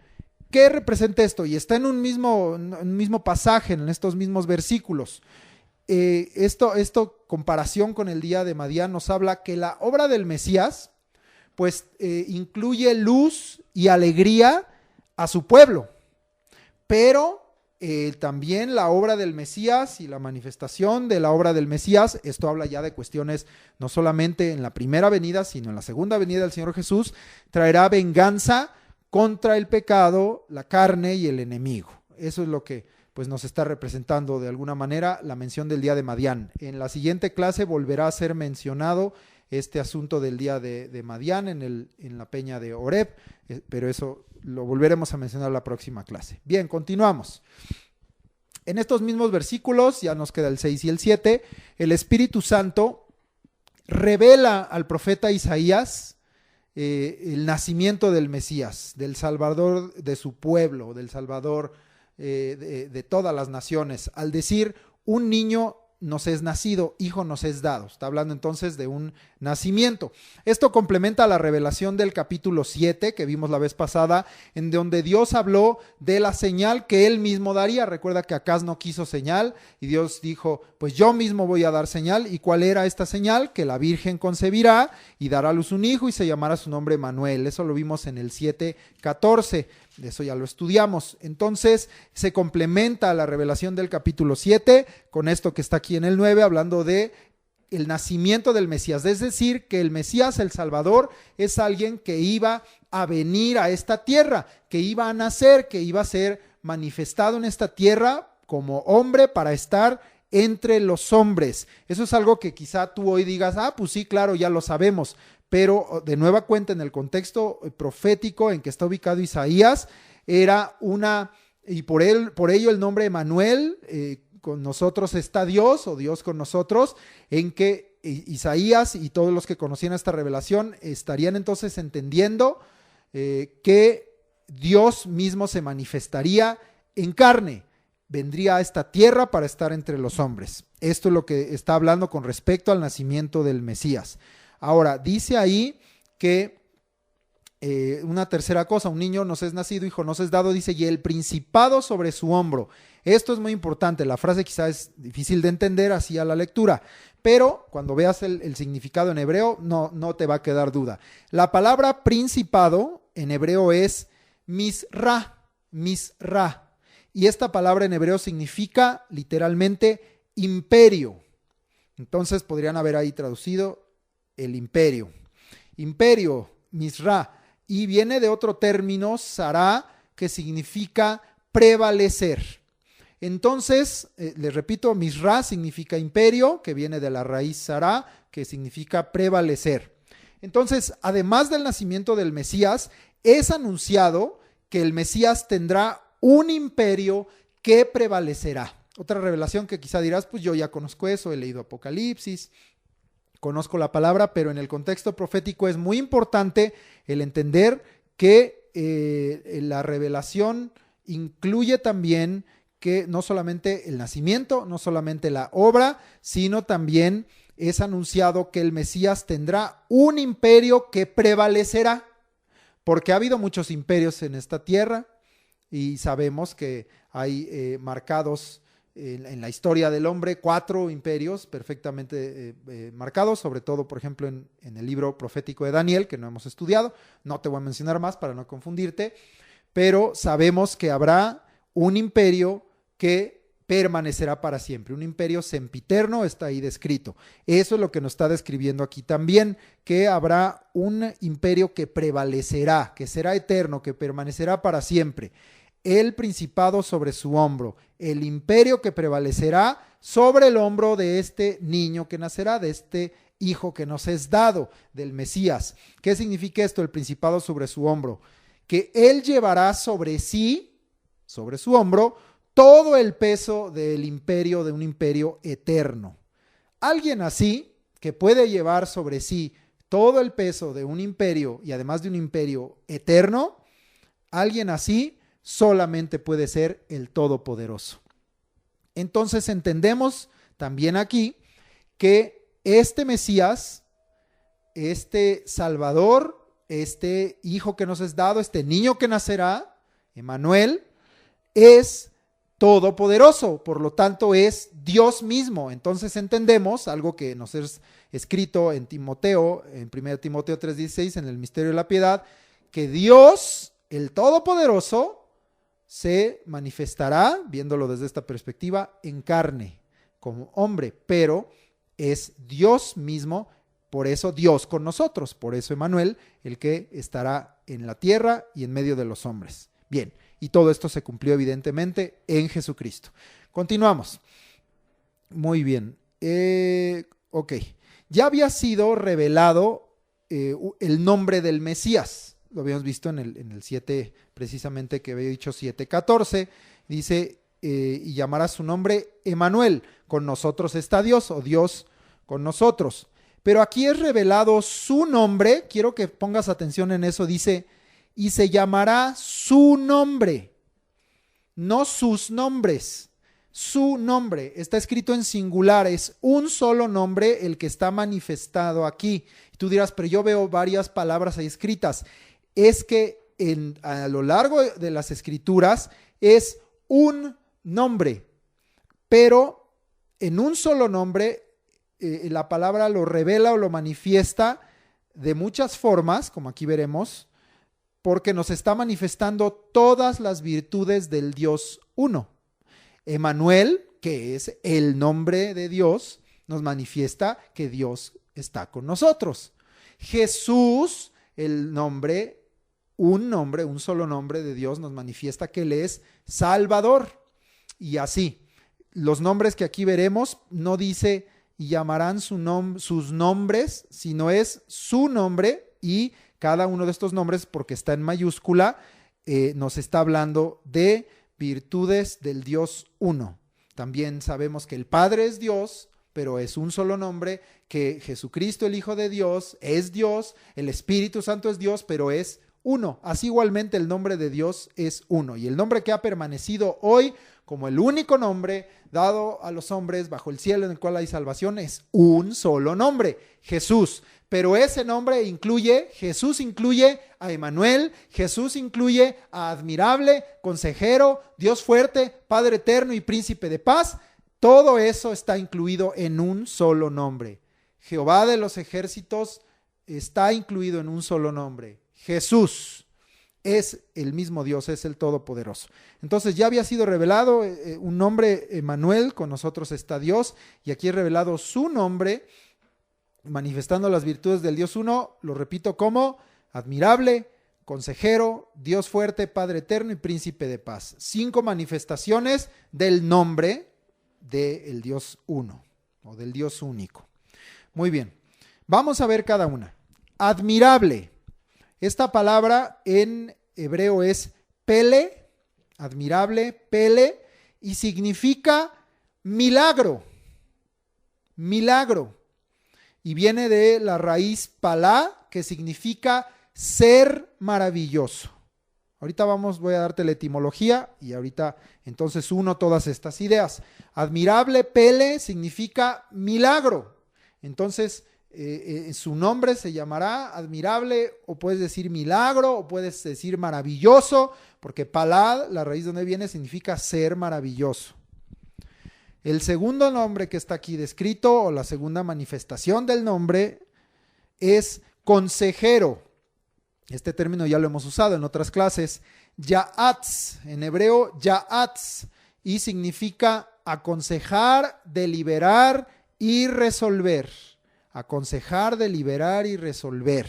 ¿Qué representa esto? Y está en un mismo pasaje, en estos mismos versículos. Comparación con el día de Madián, nos habla que la obra del Mesías, pues incluye luz y alegría a su pueblo. Pero también la obra del Mesías y la manifestación de la obra del Mesías, esto habla ya de cuestiones no solamente en la primera venida, sino en la segunda venida del Señor Jesús, traerá venganza contra el pecado, la carne y el enemigo. Eso es lo que pues nos está representando de alguna manera la mención del día de Madián. En la siguiente clase volverá a ser mencionado este asunto del día de Madián en la peña de Horeb, pero eso lo volveremos a mencionar la próxima clase. Bien, continuamos. En estos mismos versículos, ya nos queda el 6 y el 7, el Espíritu Santo revela al profeta Isaías el nacimiento del Mesías, del Salvador de su pueblo, del Salvador de todas las naciones, al decir, un niño nos es nacido, hijo nos es dado. Está hablando entonces de un nacimiento. Esto complementa la revelación del capítulo 7 que vimos la vez pasada, en donde Dios habló de la señal que él mismo daría. Recuerda que Acaz no quiso señal y Dios dijo, pues yo mismo voy a dar señal. ¿Y cuál era esta señal? Que la Virgen concebirá y dará a luz un hijo y se llamará su nombre Manuel. Eso lo vimos en el 7:14. Eso ya lo estudiamos. Entonces se complementa la revelación del capítulo 7 con esto que está aquí en el 9, hablando de el nacimiento del Mesías. Es decir, que el Mesías, el Salvador, es alguien que iba a venir a esta tierra, que iba a nacer, que iba a ser manifestado en esta tierra como hombre para estar entre los hombres. Eso es algo que quizá tú hoy digas, pues sí, claro, ya lo sabemos. Pero de nueva cuenta, en el contexto profético en que está ubicado Isaías, era y por ello el nombre Emanuel, con nosotros está Dios, o Dios con nosotros, en que Isaías y todos los que conocían esta revelación estarían entonces entendiendo que Dios mismo se manifestaría en carne, vendría a esta tierra para estar entre los hombres. Esto es lo que está hablando con respecto al nacimiento del Mesías. Ahora, dice ahí que una tercera cosa, un niño nos es nacido, hijo nos es dado, dice, y el principado sobre su hombro. Esto es muy importante, la frase quizás es difícil de entender así a la lectura, pero cuando veas el significado en hebreo no te va a quedar duda. La palabra principado en hebreo es misra, y esta palabra en hebreo significa literalmente imperio. Entonces podrían haber ahí traducido el imperio, misra, y viene de otro término, sará, que significa prevalecer. Entonces, les repito, misra significa imperio, que viene de la raíz sará, que significa prevalecer. Entonces, además del nacimiento del Mesías, es anunciado que el Mesías tendrá un imperio que prevalecerá. Otra revelación que quizá dirás, pues yo ya conozco eso, he leído Apocalipsis, conozco la palabra, pero en el contexto profético es muy importante el entender que la revelación incluye también que no solamente el nacimiento, no solamente la obra, sino también es anunciado que el Mesías tendrá un imperio que prevalecerá, porque ha habido muchos imperios en esta tierra y sabemos que hay marcados en la historia del hombre 4 imperios perfectamente marcados, sobre todo, por ejemplo, en el libro profético de Daniel, que no hemos estudiado. No te voy a mencionar más para no confundirte, pero sabemos que habrá un imperio que permanecerá para siempre, un imperio sempiterno, está ahí descrito. Eso es lo que nos está describiendo aquí también, que habrá un imperio que prevalecerá, que será eterno, que permanecerá para siempre. El principado sobre su hombro, el imperio que prevalecerá sobre el hombro de este niño que nacerá, de este hijo que nos es dado, del Mesías. ¿Qué significa esto, el principado sobre su hombro? Que él llevará sobre sí, sobre su hombro, todo el peso del imperio, de un imperio eterno. Alguien así, que puede llevar sobre sí todo el peso de un imperio y además de un imperio eterno, alguien así solamente puede ser el Todopoderoso. Entonces entendemos también aquí que este Mesías, este Salvador, este hijo que nos es dado, este niño que nacerá, Emanuel, es todopoderoso, por lo tanto es Dios mismo. Entonces entendemos algo que nos es escrito en Timoteo, en 1 Timoteo 3:16, en el misterio de la piedad, que Dios, el Todopoderoso, se manifestará, viéndolo desde esta perspectiva, en carne, como hombre, pero es Dios mismo, por eso Dios con nosotros, por eso Emanuel, el que estará en la tierra y en medio de los hombres. Bien, y todo esto se cumplió evidentemente en Jesucristo. Continuamos. Muy bien. Ok. Ya había sido revelado el nombre del Mesías. Lo habíamos visto en el 7, precisamente, que había dicho 7:14. Dice, y llamará su nombre Emanuel. Con nosotros está Dios, o Dios con nosotros. Pero aquí es revelado su nombre. Quiero que pongas atención en eso. Dice, y se llamará su nombre, no sus nombres. su nombre. Está escrito en singular, es un solo nombre el que está manifestado aquí. Tú dirás, pero yo veo varias palabras ahí escritas. Es que a lo largo de las escrituras es un nombre, pero en un solo nombre la palabra lo revela o lo manifiesta de muchas formas, como aquí veremos, porque nos está manifestando todas las virtudes del Dios uno. Emmanuel, que es el nombre de Dios, nos manifiesta que Dios está con nosotros. Jesús, el nombre, un solo nombre de Dios, nos manifiesta que Él es Salvador. Y así, los nombres que aquí veremos no dice y llamarán sus nombres, sino es su nombre, y cada uno de estos nombres, porque está en mayúscula, nos está hablando de virtudes del Dios uno. También sabemos que el Padre es Dios, pero es un solo nombre, que Jesucristo, el Hijo de Dios, es Dios, el Espíritu Santo es Dios, pero es uno. Así igualmente el nombre de Dios es uno. Y el nombre que ha permanecido hoy como el único nombre dado a los hombres bajo el cielo en el cual hay salvación es un solo nombre, Jesús. Pero ese nombre Jesús incluye a Emmanuel, Jesús incluye a admirable, consejero, Dios fuerte, Padre eterno y príncipe de paz. Todo eso está incluido en un solo nombre. Jehová de los ejércitos está incluido en un solo nombre. Jesús es el mismo Dios, es el Todopoderoso. Entonces ya había sido revelado un nombre, Emmanuel, con nosotros está Dios, y aquí es revelado su nombre, manifestando las virtudes del Dios uno, lo repito, como admirable, consejero, Dios fuerte, Padre eterno y príncipe de paz. 5 manifestaciones del nombre del Dios uno o del Dios único. Muy bien, vamos a ver cada una. Admirable. Esta palabra en hebreo es pele, admirable, pele, y significa milagro, milagro. Y viene de la raíz palá, que significa ser maravilloso. Ahorita voy a darte la etimología y ahorita entonces uno todas estas ideas. Admirable, pele, significa milagro. Entonces, su nombre se llamará admirable, o puedes decir milagro, o puedes decir maravilloso, porque palá, la raíz donde viene, significa ser maravilloso. El segundo nombre que está aquí descrito, o la segunda manifestación del nombre, es consejero. Este término ya lo hemos usado en otras clases. Ya'atz, en hebreo ya'atz, y significa aconsejar, deliberar y resolver. Aconsejar, deliberar y resolver.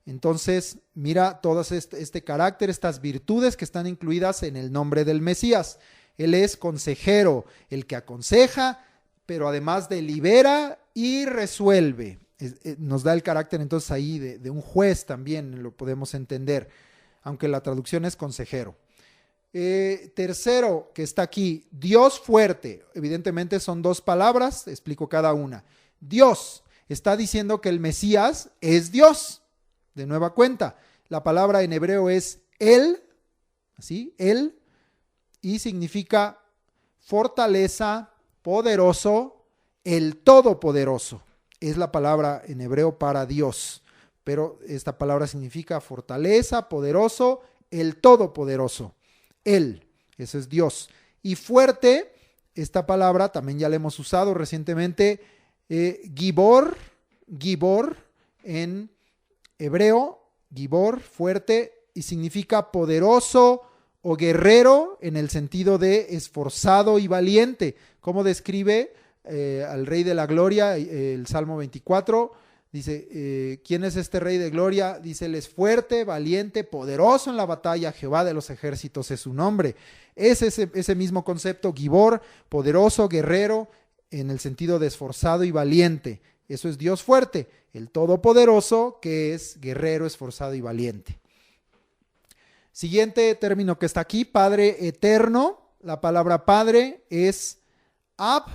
Entonces, mira todo este carácter, estas virtudes que están incluidas en el nombre del Mesías. Él es consejero, el que aconseja, pero además delibera y resuelve. Nos da el carácter entonces ahí de un juez también, lo podemos entender, aunque la traducción es consejero. Tercero que está aquí, Dios fuerte. Evidentemente son 2 palabras, explico cada una. Dios está diciendo que el Mesías es Dios. De nueva cuenta, la palabra en hebreo es él, así, él, y significa fortaleza, poderoso, el todopoderoso. Es la palabra en hebreo para Dios, pero esta palabra significa fortaleza, poderoso, el todopoderoso. Él, eso es Dios. Y fuerte, esta palabra también ya la hemos usado recientemente, Gibor en hebreo, Gibor, fuerte, y significa poderoso o guerrero en el sentido de esforzado y valiente. ¿Cómo describe al Rey de la Gloria? El Salmo 24 dice, ¿quién es este Rey de Gloria? Dice, él es fuerte, valiente, poderoso en la batalla, Jehová de los ejércitos es su nombre. Es ese mismo concepto, Gibor, poderoso, guerrero, en el sentido de esforzado y valiente. Eso es Dios fuerte, el todopoderoso, que es guerrero, esforzado y valiente. Siguiente término que está aquí, Padre eterno. La palabra Padre es Ab,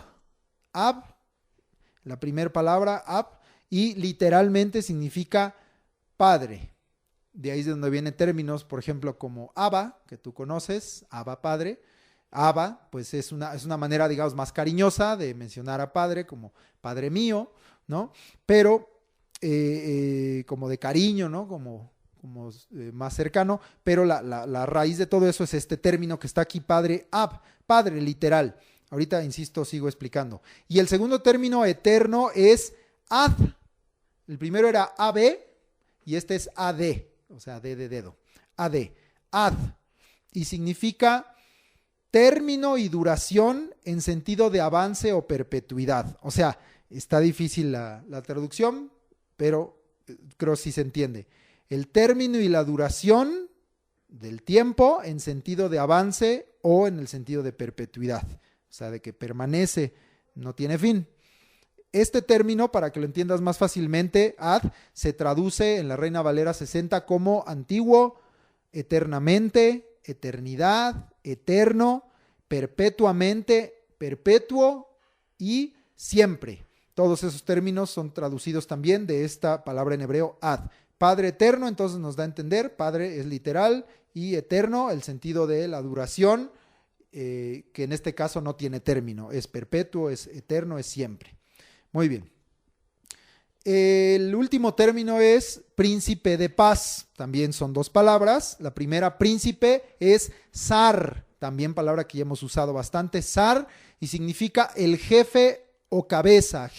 la primera palabra, Ab, y literalmente significa Padre. De ahí es de donde vienen términos, por ejemplo, como Abba, que tú conoces, Abba Padre, Abba, pues es una manera, digamos, más cariñosa de mencionar a Padre como Padre mío, ¿no? Pero como de cariño, ¿no? Como más cercano, pero la raíz de todo eso es este término que está aquí, Padre Ab, Padre literal. Ahorita, insisto, sigo explicando. Y el segundo término eterno es Ad. El primero era AB y este es AD, o sea, D de dedo. AD, Ad. Y significa término y duración en sentido de avance o perpetuidad. O sea, está difícil la traducción, pero creo sí se entiende. El término y la duración del tiempo en sentido de avance o en el sentido de perpetuidad. O sea, de que permanece, no tiene fin. Este término, para que lo entiendas más fácilmente, ad, se traduce en la Reina Valera 60 como antiguo, eternamente, eternidad, eterno, perpetuamente, perpetuo y siempre. Todos esos términos son traducidos también de esta palabra en hebreo ad. Padre eterno, entonces nos da a entender, Padre es literal y eterno, el sentido de la duración, que en este caso no tiene término, es perpetuo, es eterno, es siempre. Muy bien. El último término es príncipe de paz. También son dos palabras. La primera, príncipe, es zar, también palabra que ya hemos usado bastante, zar, y significa el jefe o cabeza,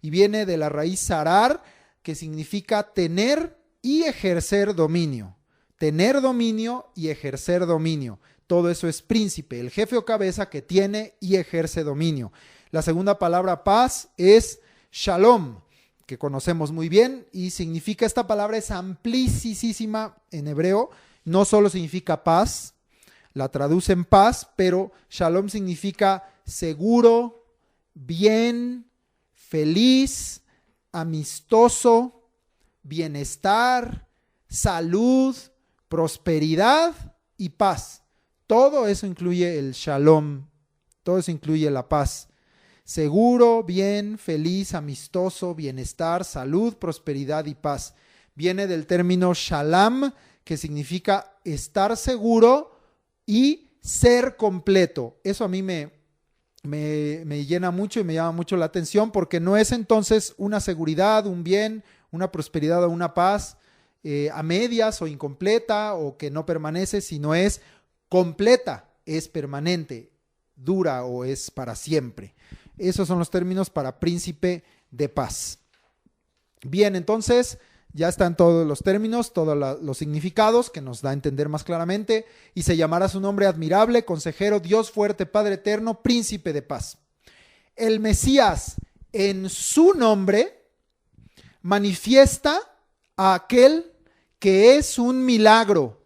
y viene de la raíz zarar, que significa tener y ejercer dominio. Tener dominio y ejercer dominio. Todo eso es príncipe, el jefe o cabeza que tiene y ejerce dominio. La segunda palabra paz es shalom, que conocemos muy bien y significa, esta palabra es amplísima en hebreo, no solo significa paz, la traducen paz, pero shalom significa seguro, bien, feliz, amistoso, bienestar, salud, prosperidad y paz. Todo eso incluye el shalom, todo eso incluye la paz. Seguro, bien, feliz, amistoso, bienestar, salud, prosperidad y paz. Viene del término shalom, que significa estar seguro y ser completo. Eso a mí me llena mucho y me llama mucho la atención, porque no es entonces una seguridad, un bien, una prosperidad o una paz a medias o incompleta o que no permanece, sino es completa, es permanente, dura o es para siempre. Esos son los términos para príncipe de paz. Bien, entonces ya están todos los términos, todos los significados que nos da a entender más claramente. Y se llamará su nombre admirable, consejero, Dios fuerte, Padre eterno, príncipe de paz. El Mesías en su nombre manifiesta a aquel que es un milagro,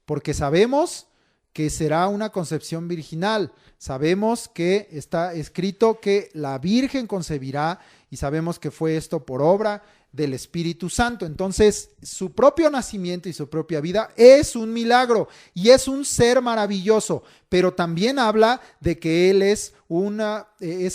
porque sabemos que será una concepción virginal. Sabemos que está escrito que la Virgen concebirá y sabemos que fue esto por obra del Espíritu Santo. Entonces, su propio nacimiento y su propia vida es un milagro y es un ser maravilloso, pero también habla de que Él es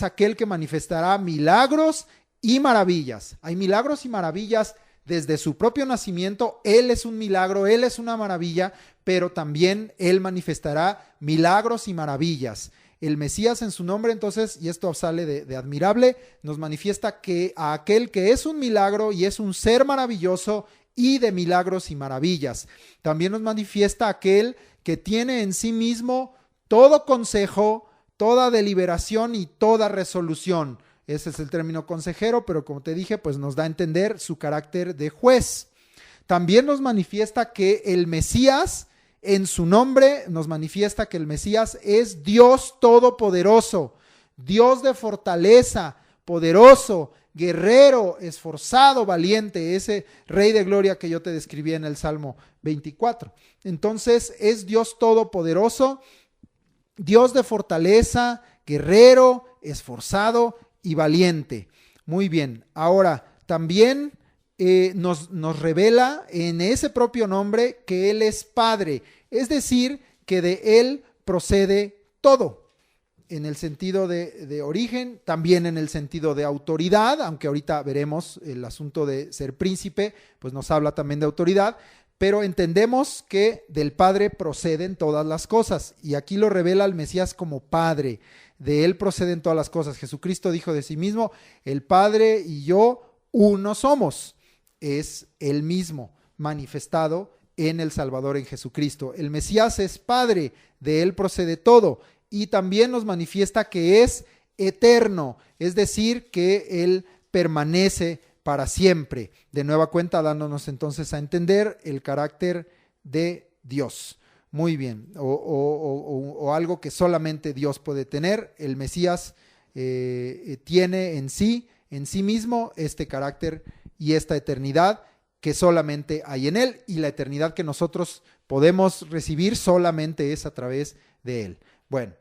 aquel que manifestará milagros y maravillas. Hay milagros y maravillas desde su propio nacimiento. Él es un milagro, Él es una maravilla, pero también Él manifestará milagros y maravillas. El Mesías en su nombre, entonces, y esto sale de admirable, nos manifiesta que a aquel que es un milagro y es un ser maravilloso y de milagros y maravillas. También nos manifiesta aquel que tiene en sí mismo todo consejo, toda deliberación y toda resolución. Ese es el término consejero, pero como te dije, pues nos da a entender su carácter de juez. También nos manifiesta que el Mesías, en su nombre, nos manifiesta que el Mesías es Dios todopoderoso, Dios de fortaleza, poderoso, guerrero, esforzado, valiente, ese Rey de gloria que yo te describí en el Salmo 24. Entonces, es Dios todopoderoso, Dios de fortaleza, guerrero, esforzado y valiente. Muy bien, ahora también nos revela en ese propio nombre que Él es Padre, es decir, que de Él procede todo, en el sentido de origen, también en el sentido de autoridad, aunque ahorita veremos el asunto de ser príncipe, pues nos habla también de autoridad, pero entendemos que del Padre proceden todas las cosas, y aquí lo revela el Mesías como Padre. De él proceden todas las cosas. Jesucristo dijo de sí mismo: el Padre y yo uno somos. Es él mismo manifestado en el Salvador, en Jesucristo. El Mesías es Padre, de él procede todo, y también nos manifiesta que es eterno, es decir, que él permanece para siempre. De nueva cuenta, dándonos entonces a entender el carácter de Dios. Muy bien, o algo que solamente Dios puede tener. El Mesías tiene en sí mismo este carácter y esta eternidad que solamente hay en él, y la eternidad que nosotros podemos recibir solamente es a través de él. Bueno,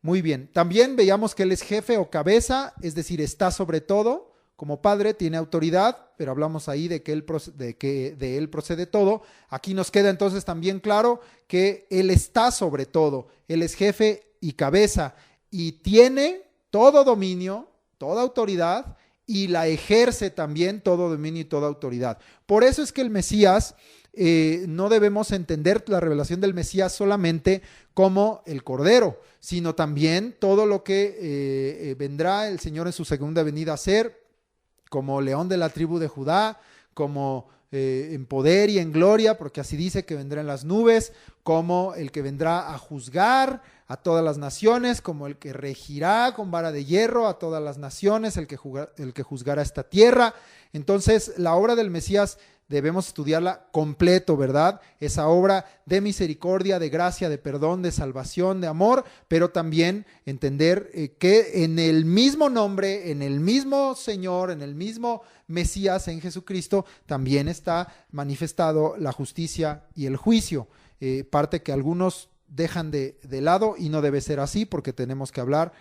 muy bien. También veíamos que él es jefe o cabeza, es decir, está sobre todo. Como Padre tiene autoridad, pero hablamos ahí de que de él procede todo. Aquí nos queda entonces también claro que él está sobre todo. Él es jefe y cabeza y tiene todo dominio, toda autoridad, y la ejerce también todo dominio y toda autoridad. Por eso es que el Mesías, no debemos entender la revelación del Mesías solamente como el Cordero, sino también todo lo que vendrá el Señor en su segunda venida a ser, como león de la tribu de Judá, como en poder y en gloria, porque así dice que vendrá en las nubes, como el que vendrá a juzgar a todas las naciones, como el que regirá con vara de hierro a todas las naciones, el que juzgará esta tierra. Entonces, la obra del Mesías debemos estudiarla completo, ¿verdad? Esa obra de misericordia, de gracia, de perdón, de salvación, de amor, pero también entender que en el mismo nombre, en el mismo Señor, en el mismo Mesías, en Jesucristo, también está manifestado la justicia y el juicio, parte que algunos dejan de lado, y no debe ser así, porque tenemos que hablar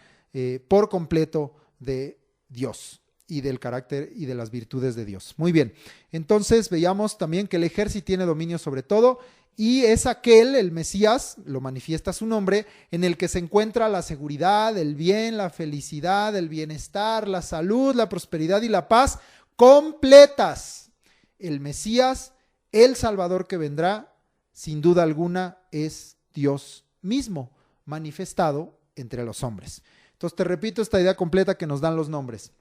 por completo de Dios y del carácter y de las virtudes de Dios. Muy bien, entonces veíamos también que el ejército tiene dominio sobre todo, y es aquel, el Mesías, lo manifiesta su nombre, en el que se encuentra la seguridad, el bien, la felicidad, el bienestar, la salud, la prosperidad y la paz completas. El Mesías, el Salvador que vendrá, sin duda alguna, es Dios mismo, manifestado entre los hombres. Entonces te repito esta idea completa que nos dan los nombres.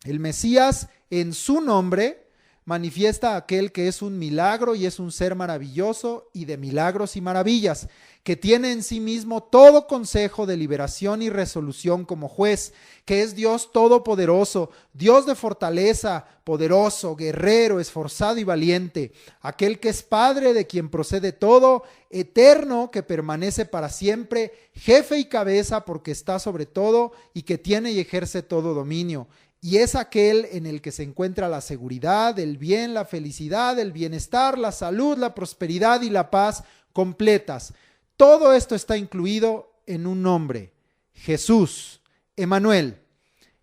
El Mesías, en su nombre, manifiesta a aquel que es un milagro y es un ser maravilloso y de milagros y maravillas, que tiene en sí mismo todo consejo de liberación y resolución como juez, que es Dios todopoderoso, Dios de fortaleza, poderoso, guerrero, esforzado y valiente, aquel que es Padre, de quien procede todo, eterno, que permanece para siempre, jefe y cabeza porque está sobre todo y que tiene y ejerce todo dominio. Y es aquel en el que se encuentra la seguridad, el bien, la felicidad, el bienestar, la salud, la prosperidad y la paz completas. Todo esto está incluido en un nombre: Jesús, Emmanuel,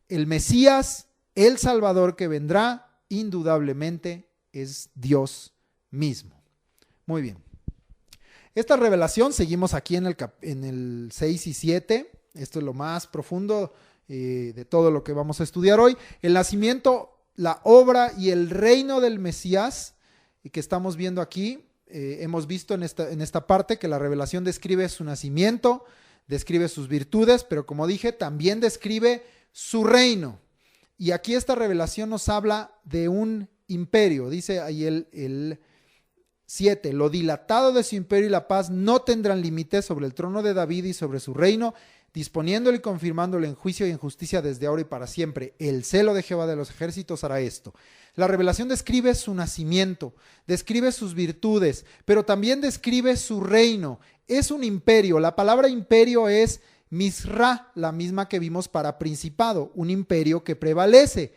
el Mesías, el Salvador que vendrá, indudablemente es Dios mismo. Muy bien. Esta revelación, seguimos aquí en el 6 y 7, esto es lo más profundo de todo lo que vamos a estudiar hoy. El nacimiento, la obra y el reino del Mesías, que estamos viendo aquí. Hemos visto en esta parte que la revelación describe su nacimiento, describe sus virtudes, pero como dije, también describe su reino. Y aquí esta revelación nos habla de un imperio. Dice ahí el 7, lo dilatado de su imperio y la paz no tendrán límites sobre el trono de David y sobre su reino, disponiéndolo y confirmándolo en juicio y en justicia desde ahora y para siempre. El celo de Jehová de los ejércitos hará esto. La revelación describe su nacimiento, describe sus virtudes, pero también describe su reino. Es un imperio. La palabra imperio es Misra, la misma que vimos para principado, un imperio que prevalece.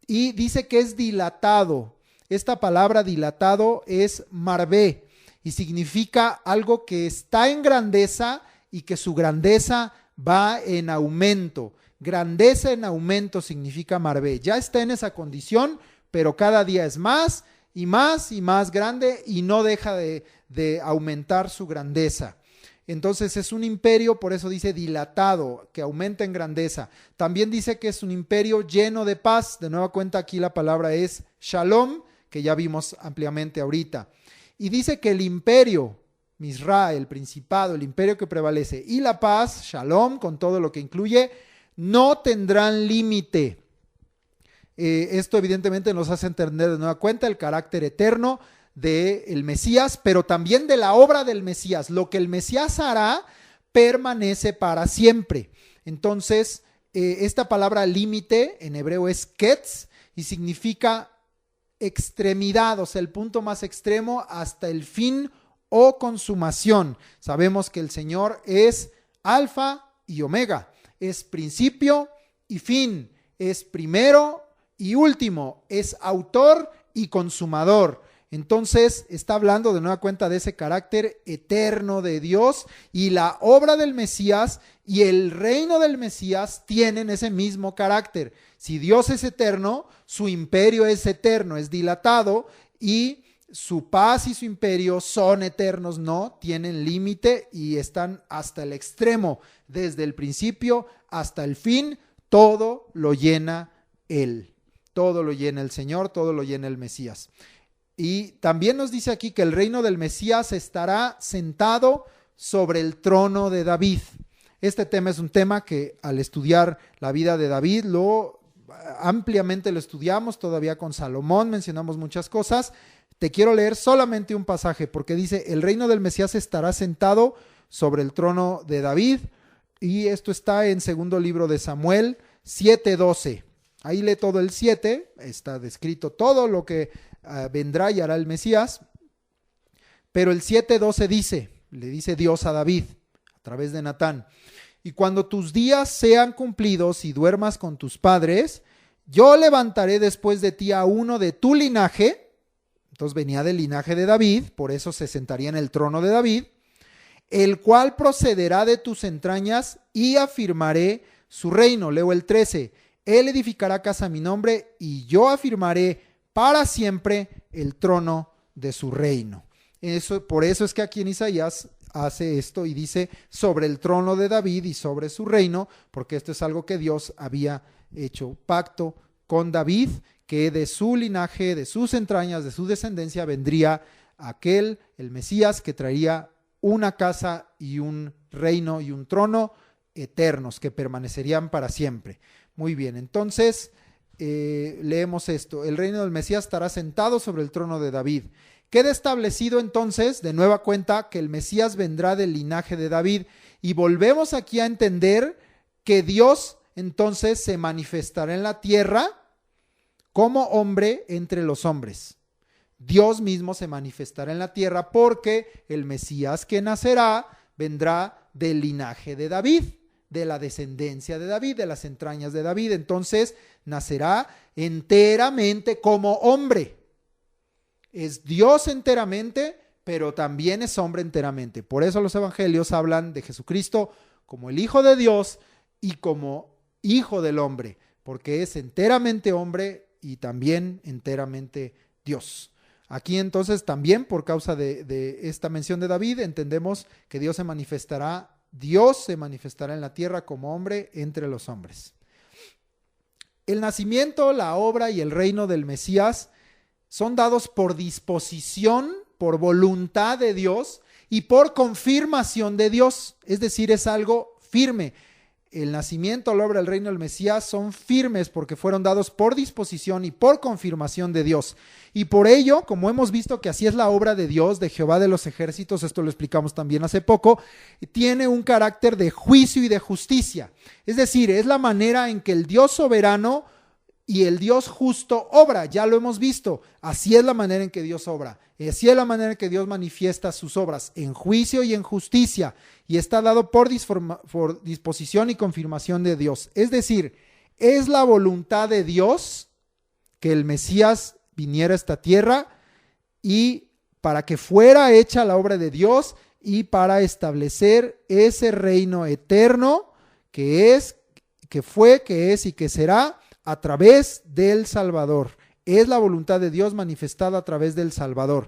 Y dice que es dilatado. Esta palabra dilatado es Marbé y significa algo que está en grandeza y que su grandeza va en aumento. Grandeza en aumento significa Marbé. Ya está en esa condición, pero cada día es más y más y más grande y no deja de aumentar su grandeza. Entonces es un imperio, por eso dice dilatado, que aumenta en grandeza. También dice que es un imperio lleno de paz. De nueva cuenta aquí la palabra es Shalom, que ya vimos ampliamente ahorita. Y dice que el imperio, Misra, el principado, el imperio que prevalece, y la paz, Shalom, con todo lo que incluye, no tendrán límite. Esto evidentemente nos hace entender de nueva cuenta el carácter eterno del Mesías, pero también de la obra del Mesías. Lo que el Mesías hará permanece para siempre. Entonces, esta palabra límite en hebreo es ketz y significa extremidad, o sea, el punto más extremo hasta el fin o consumación. Sabemos que el Señor es alfa y omega, es principio y fin, es primero y último, es autor y consumador. Entonces está hablando de nueva cuenta de ese carácter eterno de Dios, y la obra del Mesías y el reino del Mesías tienen ese mismo carácter. Si Dios es eterno, su imperio es eterno, es dilatado, y su paz y su imperio son eternos, no tienen límite y están hasta el extremo, desde el principio hasta el fin. Todo lo llena Él, todo lo llena el Señor, todo lo llena el Mesías. Y también nos dice aquí que el reino del Mesías estará sentado sobre el trono de David. Este tema es un tema que al estudiar la vida de David ampliamente lo estudiamos, todavía con Salomón mencionamos muchas cosas. Te quiero leer solamente un pasaje porque dice: el reino del Mesías estará sentado sobre el trono de David, y esto está en segundo libro de Samuel 7:12. Ahí lee todo el 7, está descrito todo lo que vendrá y hará el Mesías, pero el 7:12 le dice Dios a David a través de Natán: y cuando tus días sean cumplidos y duermas con tus padres, yo levantaré después de ti a uno de tu linaje. Entonces venía del linaje de David, por eso se sentaría en el trono de David, el cual procederá de tus entrañas, y afirmaré su reino. Leo el 13: él edificará casa a mi nombre, y yo afirmaré para siempre el trono de su reino. Por eso es que aquí en Isaías hace esto y dice sobre el trono de David y sobre su reino, porque esto es algo que Dios había hecho pacto con David, que de su linaje, de sus entrañas, de su descendencia vendría aquel, el Mesías, que traería una casa y un reino y un trono eternos que permanecerían para siempre. Muy bien, entonces leemos esto: el reino del Mesías estará sentado sobre el trono de David. Queda establecido entonces de nueva cuenta que el Mesías vendrá del linaje de David, y volvemos aquí a entender que Dios entonces se manifestará en la tierra como hombre entre los hombres. Dios mismo se manifestará en la tierra porque el Mesías que nacerá vendrá del linaje de David, de la descendencia de David, de las entrañas de David. Entonces nacerá enteramente como hombre. Es Dios enteramente, pero también es hombre enteramente. Por eso los evangelios hablan de Jesucristo como el Hijo de Dios y como Hijo del hombre, porque es enteramente hombre y también enteramente Dios. Aquí entonces también, por causa de esta mención de David, entendemos que Dios se manifestará en la tierra como hombre entre los hombres. El nacimiento, la obra y el reino del Mesías son dados por disposición, por voluntad de Dios y por confirmación de Dios. Es decir, es algo firme. El nacimiento, la obra, el reino del Mesías son firmes porque fueron dados por disposición y por confirmación de Dios. Y por ello, como hemos visto que así es la obra de Dios, de Jehová de los ejércitos, esto lo explicamos también hace poco, tiene un carácter de juicio y de justicia. Es decir, es la manera en que el Dios soberano y el Dios justo obra. Ya lo hemos visto. Así es la manera en que Dios obra. Así es la manera en que Dios manifiesta sus obras, en juicio y en justicia. Y está dado por disposición y confirmación de Dios. Es decir, es la voluntad de Dios que el Mesías viniera a esta tierra, y para que fuera hecha la obra de Dios y para establecer ese reino eterno que es, que fue, que es y que será a través del Salvador. Es la voluntad de Dios manifestada a través del Salvador.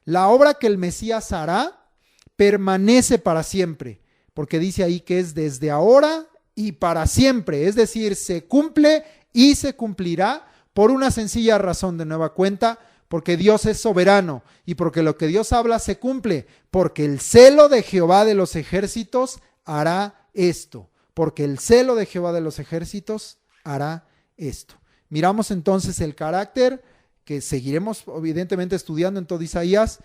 La obra que el Mesías hará permanece para siempre, porque dice ahí que es desde ahora y para siempre. Es decir, se cumple y se cumplirá por una sencilla razón, de nueva cuenta, porque Dios es soberano y porque lo que Dios habla se cumple, porque el celo de Jehová de los ejércitos hará esto, porque el celo de Jehová de los ejércitos hará esto. Miramos entonces el carácter que seguiremos evidentemente estudiando en todo Isaías,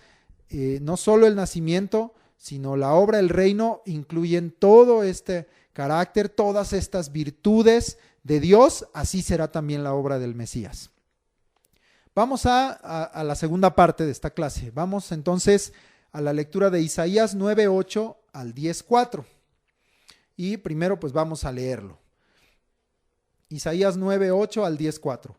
no solo el nacimiento, sino la obra del reino, incluyen todo este carácter, todas estas virtudes de Dios, así será también la obra del Mesías. Vamos a la segunda parte de esta clase. Vamos entonces a la lectura de Isaías 9:8 al 10:4. Y primero pues vamos a leerlo. Isaías 9:8 al 10:4.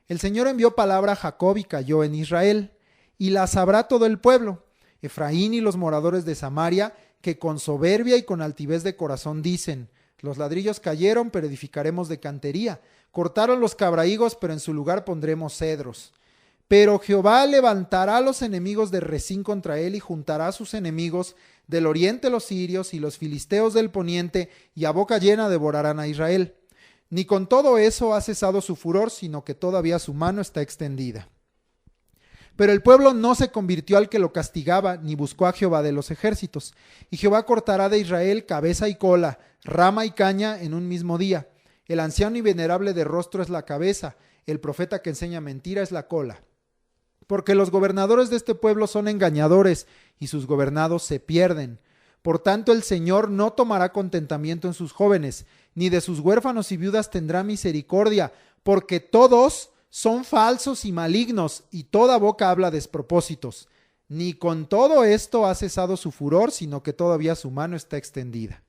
El Señor envió palabra a Jacob y cayó en Israel, y la sabrá todo el pueblo, Efraín y los moradores de Samaria, que con soberbia y con altivez de corazón dicen: los ladrillos cayeron, pero edificaremos de cantería. Cortaron los cabrahigos, pero en su lugar pondremos cedros. Pero Jehová levantará a los enemigos de Rezín contra él y juntará a sus enemigos del oriente, los sirios y los filisteos del poniente, y a boca llena devorarán a Israel. Ni con todo eso ha cesado su furor, sino que todavía su mano está extendida. Pero el pueblo no se convirtió al que lo castigaba, ni buscó a Jehová de los ejércitos. Y Jehová cortará de Israel cabeza y cola, rama y caña en un mismo día. El anciano y venerable de rostro es la cabeza, el profeta que enseña mentira es la cola. Porque los gobernadores de este pueblo son engañadores, y sus gobernados se pierden. Por tanto, el Señor no tomará contentamiento en sus jóvenes, ni de sus huérfanos y viudas tendrá misericordia, porque todos son falsos y malignos, y toda boca habla despropósitos. Ni con todo esto ha cesado su furor, sino que todavía su mano está extendida.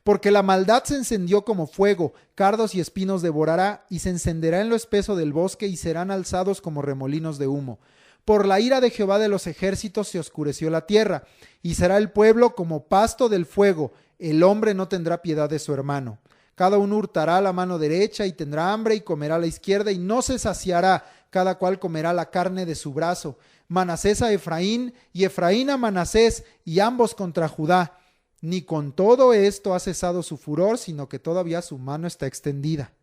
Porque la maldad se encendió como fuego, cardos y espinos devorará, y se encenderá en lo espeso del bosque, y serán alzados como remolinos de humo. Por la ira de Jehová de los ejércitos se oscureció la tierra, y será el pueblo como pasto del fuego, el hombre no tendrá piedad de su hermano. Cada uno hurtará la mano derecha y tendrá hambre y comerá la izquierda y no se saciará, cada cual comerá la carne de su brazo. Manasés a Efraín y Efraín a Manasés, y ambos contra Judá. Ni con todo esto ha cesado su furor, sino que todavía su mano está extendida.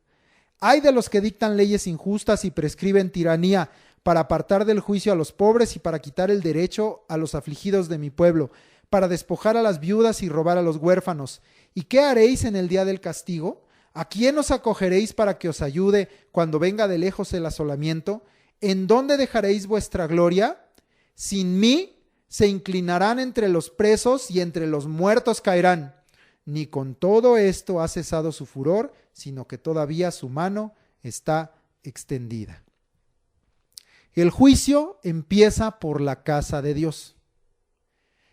Ay de los que dictan leyes injustas y prescriben tiranía, para apartar del juicio a los pobres y para quitar el derecho a los afligidos de mi pueblo, para despojar a las viudas y robar a los huérfanos. ¿Y qué haréis en el día del castigo? ¿A quién os acogeréis para que os ayude cuando venga de lejos el asolamiento? ¿En dónde dejaréis vuestra gloria? Sin mí se inclinarán entre los presos y entre los muertos caerán. Ni con todo esto ha cesado su furor, sino que todavía su mano está extendida. El juicio empieza por la casa de Dios.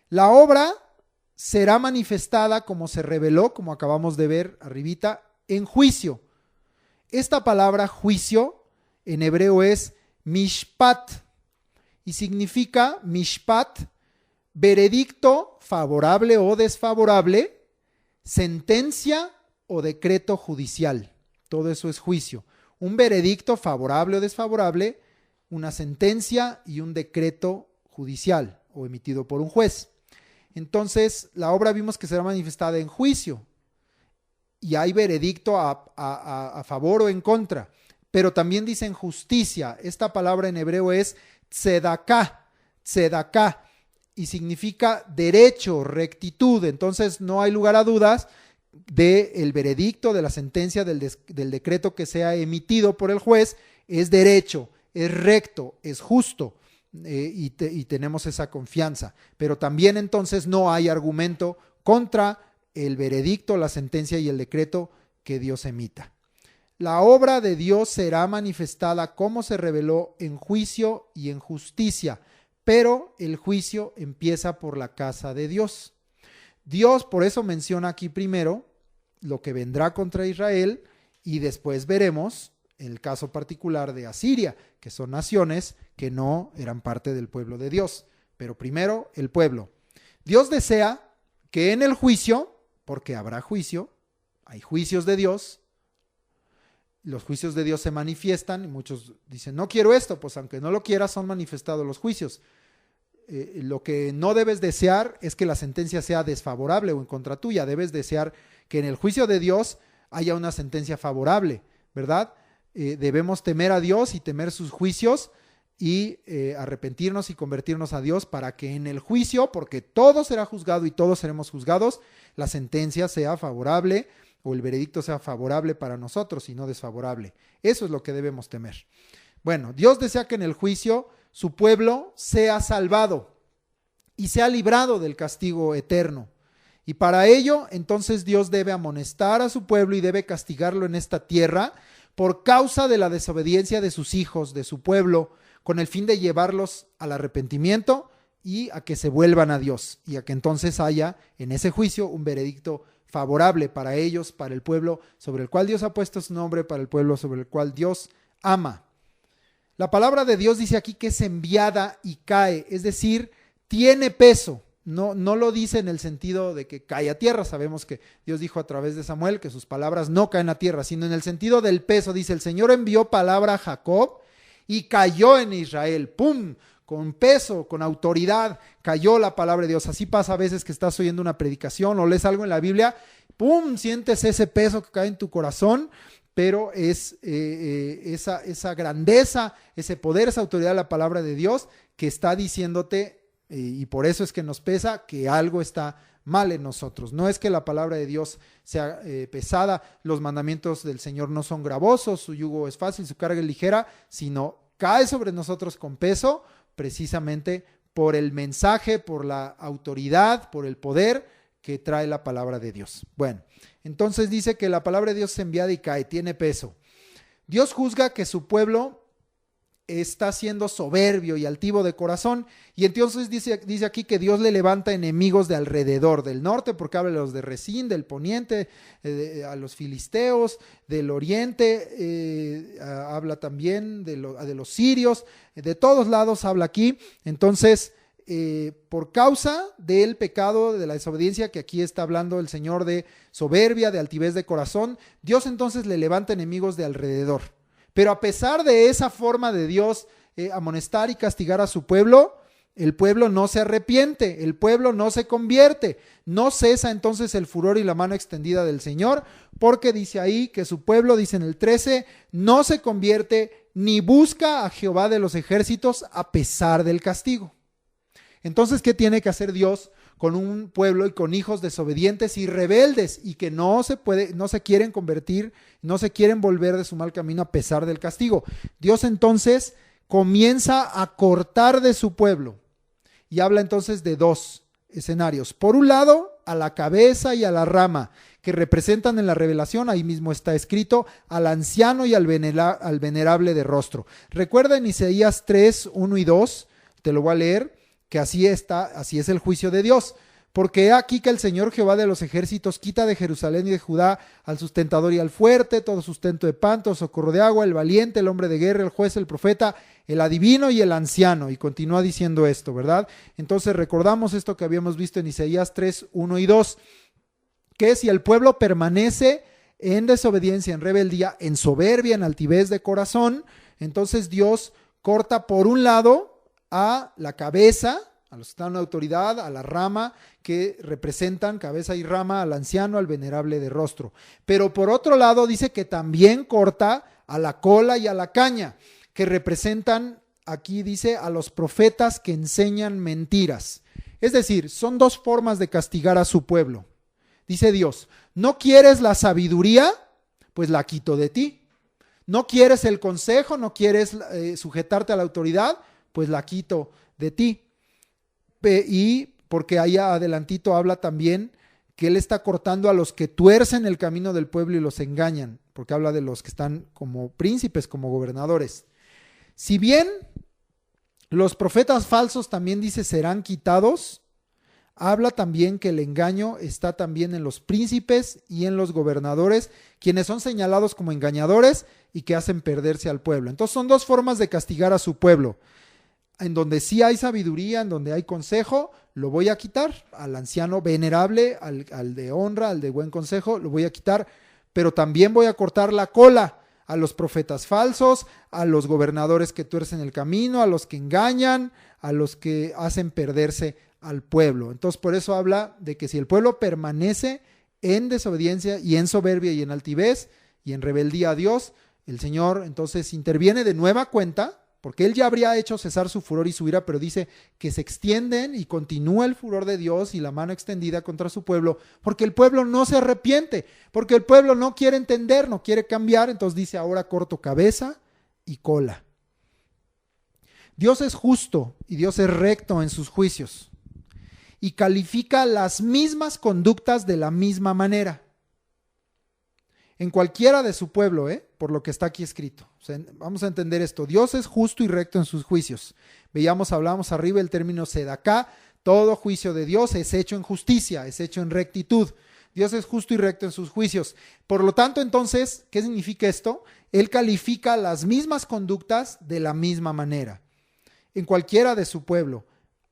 La obra será manifestada como se reveló, como acabamos de ver arribita, en juicio. Esta palabra juicio en hebreo es mishpat y significa mishpat, veredicto favorable o desfavorable, sentencia o decreto judicial. Todo eso es juicio. Un veredicto favorable o desfavorable, una sentencia y un decreto judicial o emitido por un juez. Entonces, la obra vimos que será manifestada en juicio y hay veredicto a favor o en contra, pero también dice en justicia. Esta palabra en hebreo es tzedaká, y significa derecho, rectitud. Entonces, no hay lugar a dudas del veredicto, de la sentencia, del decreto que sea emitido por el juez, es derecho, es recto, es justo. Y tenemos esa confianza, pero también entonces no hay argumento contra el veredicto, la sentencia y el decreto que Dios emita. La obra de Dios será manifestada como se reveló en juicio y en justicia, pero el juicio empieza por la casa de Dios. Dios por eso menciona aquí primero lo que vendrá contra Israel y después veremos el caso particular de Asiria, que son naciones que no eran parte del pueblo de Dios. Pero primero el pueblo. Dios desea que en el juicio, porque habrá juicio, hay juicios de Dios, los juicios de Dios se manifiestan y muchos dicen, no quiero esto, pues aunque no lo quieras son manifestados los juicios. Lo que no debes desear es que la sentencia sea desfavorable o en contra tuya, debes desear que en el juicio de Dios haya una sentencia favorable, ¿verdad? Debemos temer a Dios y temer sus juicios y arrepentirnos y convertirnos a Dios para que en el juicio, porque todo será juzgado y todos seremos juzgados, la sentencia sea favorable o el veredicto sea favorable para nosotros y no desfavorable. Eso es lo que debemos temer. Bueno, Dios desea que en el juicio su pueblo sea salvado y sea librado del castigo eterno. Y para ello, entonces Dios debe amonestar a su pueblo y debe castigarlo en esta tierra por causa de la desobediencia de sus hijos, de su pueblo, con el fin de llevarlos al arrepentimiento y a que se vuelvan a Dios y a que entonces haya en ese juicio un veredicto favorable para ellos, para el pueblo sobre el cual Dios ha puesto su nombre, para el pueblo sobre el cual Dios ama. La palabra de Dios dice aquí que es enviada y cae, es decir, tiene peso. No lo dice en el sentido de que cae a tierra. Sabemos que Dios dijo a través de Samuel que sus palabras no caen a tierra, sino en el sentido del peso. Dice, el Señor envió palabra a Jacob y cayó en Israel. ¡Pum! Con peso, con autoridad, cayó la palabra de Dios. Así pasa a veces que estás oyendo una predicación o lees algo en la Biblia, ¡pum! Sientes ese peso que cae en tu corazón, pero es esa grandeza, ese poder, esa autoridad de la palabra de Dios que está diciéndote, y por eso es que nos pesa, que algo está mal en nosotros. No es que la palabra de Dios sea pesada, los mandamientos del Señor no son gravosos, su yugo es fácil, su carga es ligera, sino cae sobre nosotros con peso, precisamente por el mensaje, por la autoridad, por el poder que trae la palabra de Dios. Bueno, entonces dice que la palabra de Dios es enviada y cae, tiene peso. Dios juzga que su pueblo está siendo soberbio y altivo de corazón, y entonces dice aquí que Dios le levanta enemigos de alrededor, del norte, porque habla de los de Resín, del poniente, a los filisteos, del oriente, habla también de los sirios, de todos lados habla aquí. Entonces, por causa del pecado, de la desobediencia, que aquí está hablando el Señor de soberbia, de altivez de corazón, Dios entonces le levanta enemigos de alrededor. Pero a pesar de esa forma de Dios amonestar y castigar a su pueblo, el pueblo no se arrepiente, el pueblo no se convierte, no cesa entonces el furor y la mano extendida del Señor, porque dice ahí que su pueblo, dice en el 13, no se convierte ni busca a Jehová de los ejércitos a pesar del castigo. Entonces, ¿qué tiene que hacer Dios con un pueblo y con hijos desobedientes y rebeldes y que no se quieren convertir, no se quieren volver de su mal camino a pesar del castigo? Dios entonces comienza a cortar de su pueblo y habla entonces de dos escenarios. Por un lado, a la cabeza y a la rama, que representan en la revelación, ahí mismo está escrito, al anciano y al venerable de rostro. Recuerda en Isaías 3, 1 y 2, te lo voy a leer, que así es el juicio de Dios. Porque he aquí que el Señor Jehová de los ejércitos quita de Jerusalén y de Judá al sustentador y al fuerte, todo sustento de pan, todo socorro de agua, el valiente, el hombre de guerra, el juez, el profeta, el adivino y el anciano. Y continúa diciendo esto, ¿verdad? Entonces recordamos esto que habíamos visto en Isaías 3, 1 y 2, que si el pueblo permanece en desobediencia, en rebeldía, en soberbia, en altivez de corazón, entonces Dios corta por un lado a la cabeza, a los que están en autoridad, a la rama, que representan cabeza y rama, al anciano, al venerable de rostro. Pero por otro lado dice que también corta a la cola y a la caña, que representan, aquí dice, a los profetas que enseñan mentiras. Es decir, son dos formas de castigar a su pueblo. Dice Dios, ¿no quieres la sabiduría? Pues la quito de ti. ¿No quieres el consejo? ¿No quieres sujetarte a la autoridad? Pues la quito de ti. Y porque allá adelantito habla también que él está cortando a los que tuercen el camino del pueblo y los engañan, porque habla de los que están como príncipes, como gobernadores. Si bien los profetas falsos también dice serán quitados, habla también que el engaño está también en los príncipes y en los gobernadores, quienes son señalados como engañadores y que hacen perderse al pueblo. Entonces son dos formas de castigar a su pueblo. En donde sí hay sabiduría, en donde hay consejo, lo voy a quitar. Al anciano venerable, al de honra, al de buen consejo, lo voy a quitar. Pero también voy a cortar la cola a los profetas falsos, a los gobernadores que tuercen el camino, a los que engañan, a los que hacen perderse al pueblo. Entonces por eso habla de que si el pueblo permanece en desobediencia y en soberbia y en altivez y en rebeldía a Dios, el Señor entonces interviene de nueva cuenta, porque él ya habría hecho cesar su furor y su ira, pero dice que se extienden y continúa el furor de Dios y la mano extendida contra su pueblo, porque el pueblo no se arrepiente, porque el pueblo no quiere entender, no quiere cambiar. Entonces dice, ahora corto cabeza y cola. Dios es justo y Dios es recto en sus juicios y califica las mismas conductas de la misma manera en cualquiera de su pueblo, por lo que está aquí escrito. O sea, vamos a entender esto. Dios es justo y recto en sus juicios. Hablamos arriba el término sedaká. Todo juicio de Dios es hecho en justicia, es hecho en rectitud. Dios es justo y recto en sus juicios. Por lo tanto, entonces, ¿qué significa esto? Él califica las mismas conductas de la misma manera en cualquiera de su pueblo.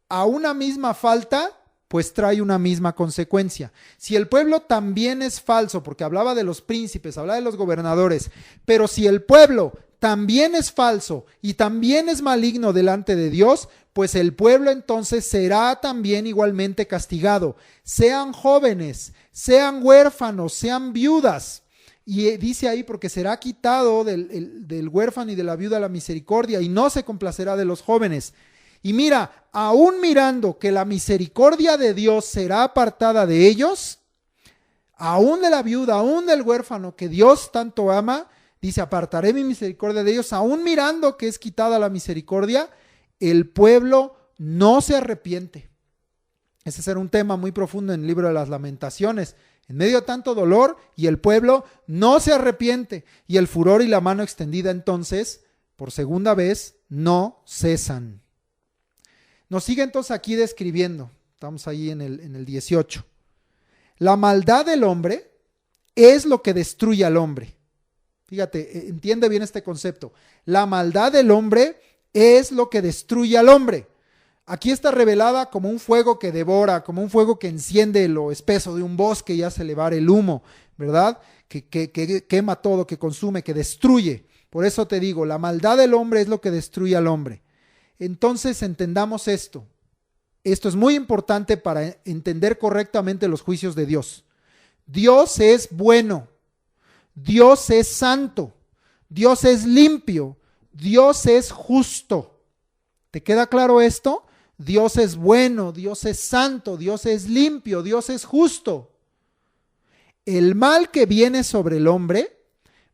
A una misma falta, pues trae una misma consecuencia. Si el pueblo también es falso, porque hablaba de los príncipes, hablaba de los gobernadores, pero si el pueblo también es falso y también es maligno delante de Dios, pues el pueblo entonces será también igualmente castigado. Sean jóvenes, sean huérfanos, sean viudas. Y dice ahí, porque será quitado del huérfano y de la viuda la misericordia, y no se complacerá de los jóvenes. Y mira, aún mirando que la misericordia de Dios será apartada de ellos, aún de la viuda, aún del huérfano que Dios tanto ama, dice, apartaré mi misericordia de ellos, aún mirando que es quitada la misericordia, el pueblo no se arrepiente. Ese será un tema muy profundo en el libro de las Lamentaciones. En medio de tanto dolor, y el pueblo no se arrepiente, y el furor y la mano extendida entonces, por segunda vez, no cesan. Nos sigue entonces aquí describiendo, estamos ahí en el 18. La maldad del hombre es lo que destruye al hombre. Fíjate, entiende bien este concepto. La maldad del hombre es lo que destruye al hombre. Aquí está revelada como un fuego que devora, como un fuego que enciende lo espeso de un bosque y hace elevar el humo, ¿verdad? Que quema todo, que consume, que destruye. Por eso te digo, la maldad del hombre es lo que destruye al hombre. Entonces entendamos esto. Esto es muy importante para entender correctamente los juicios de Dios. Dios es bueno, Dios es santo, Dios es limpio, Dios es justo. ¿Te queda claro esto? Dios es bueno, Dios es santo, Dios es limpio, Dios es justo. El mal que viene sobre el hombre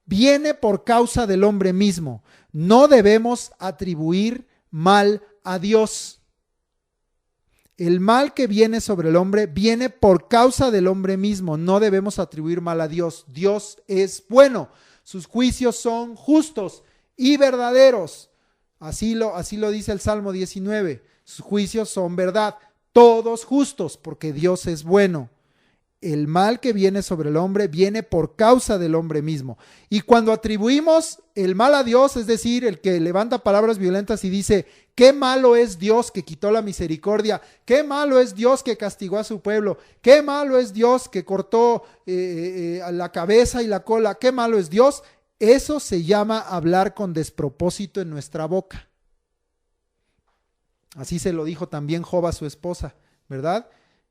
viene por causa del hombre mismo. No debemos atribuir mal a Dios. El mal que viene sobre el hombre viene por causa del hombre mismo. No debemos atribuir mal a Dios. Dios es bueno. Sus juicios son justos y verdaderos. Así lo dice el Salmo 19. Sus juicios son verdad. Todos justos, porque Dios es bueno. El mal que viene sobre el hombre viene por causa del hombre mismo. Y cuando atribuimos el mal a Dios, es decir, el que levanta palabras violentas y dice, qué malo es Dios que quitó la misericordia, qué malo es Dios que castigó a su pueblo, qué malo es Dios que cortó la cabeza y la cola, qué malo es Dios, eso se llama hablar con despropósito en nuestra boca. Así se lo dijo también Job a su esposa, ¿verdad?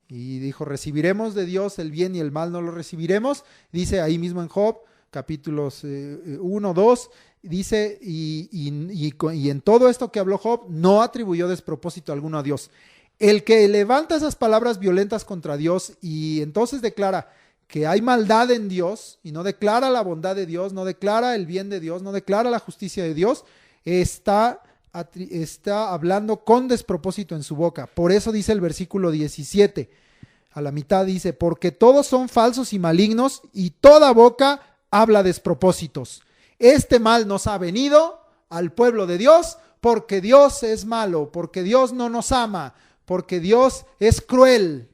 Y dijo, recibiremos de Dios el bien y el mal no lo recibiremos. Dice ahí mismo en Job, capítulos 1, 2, dice, y en todo esto que habló Job, no atribuyó despropósito alguno a Dios. El que levanta esas palabras violentas contra Dios y entonces declara que hay maldad en Dios y no declara la bondad de Dios, no declara el bien de Dios, no declara la justicia de Dios, está hablando con despropósito en su boca. Por eso dice el versículo 17, a la mitad dice, porque todos son falsos y malignos y toda boca habla despropósitos. Este mal nos ha venido al pueblo de Dios porque Dios es malo, porque Dios no nos ama, porque Dios es cruel.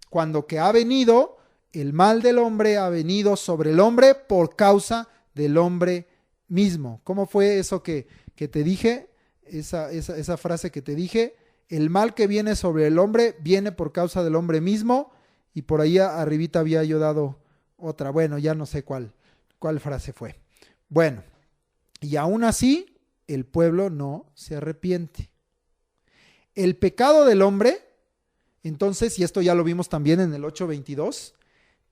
Cuando que ha venido, el mal del hombre ha venido sobre el hombre por causa del hombre mismo. ¿Cómo fue eso que te dije? Esa frase que te dije, el mal que viene sobre el hombre viene por causa del hombre mismo, y por ahí arribita había yo dado otra, bueno, ya no sé cuál frase fue. Bueno, y aún así el pueblo no se arrepiente. El pecado del hombre, entonces, y esto ya lo vimos también en el 8:22,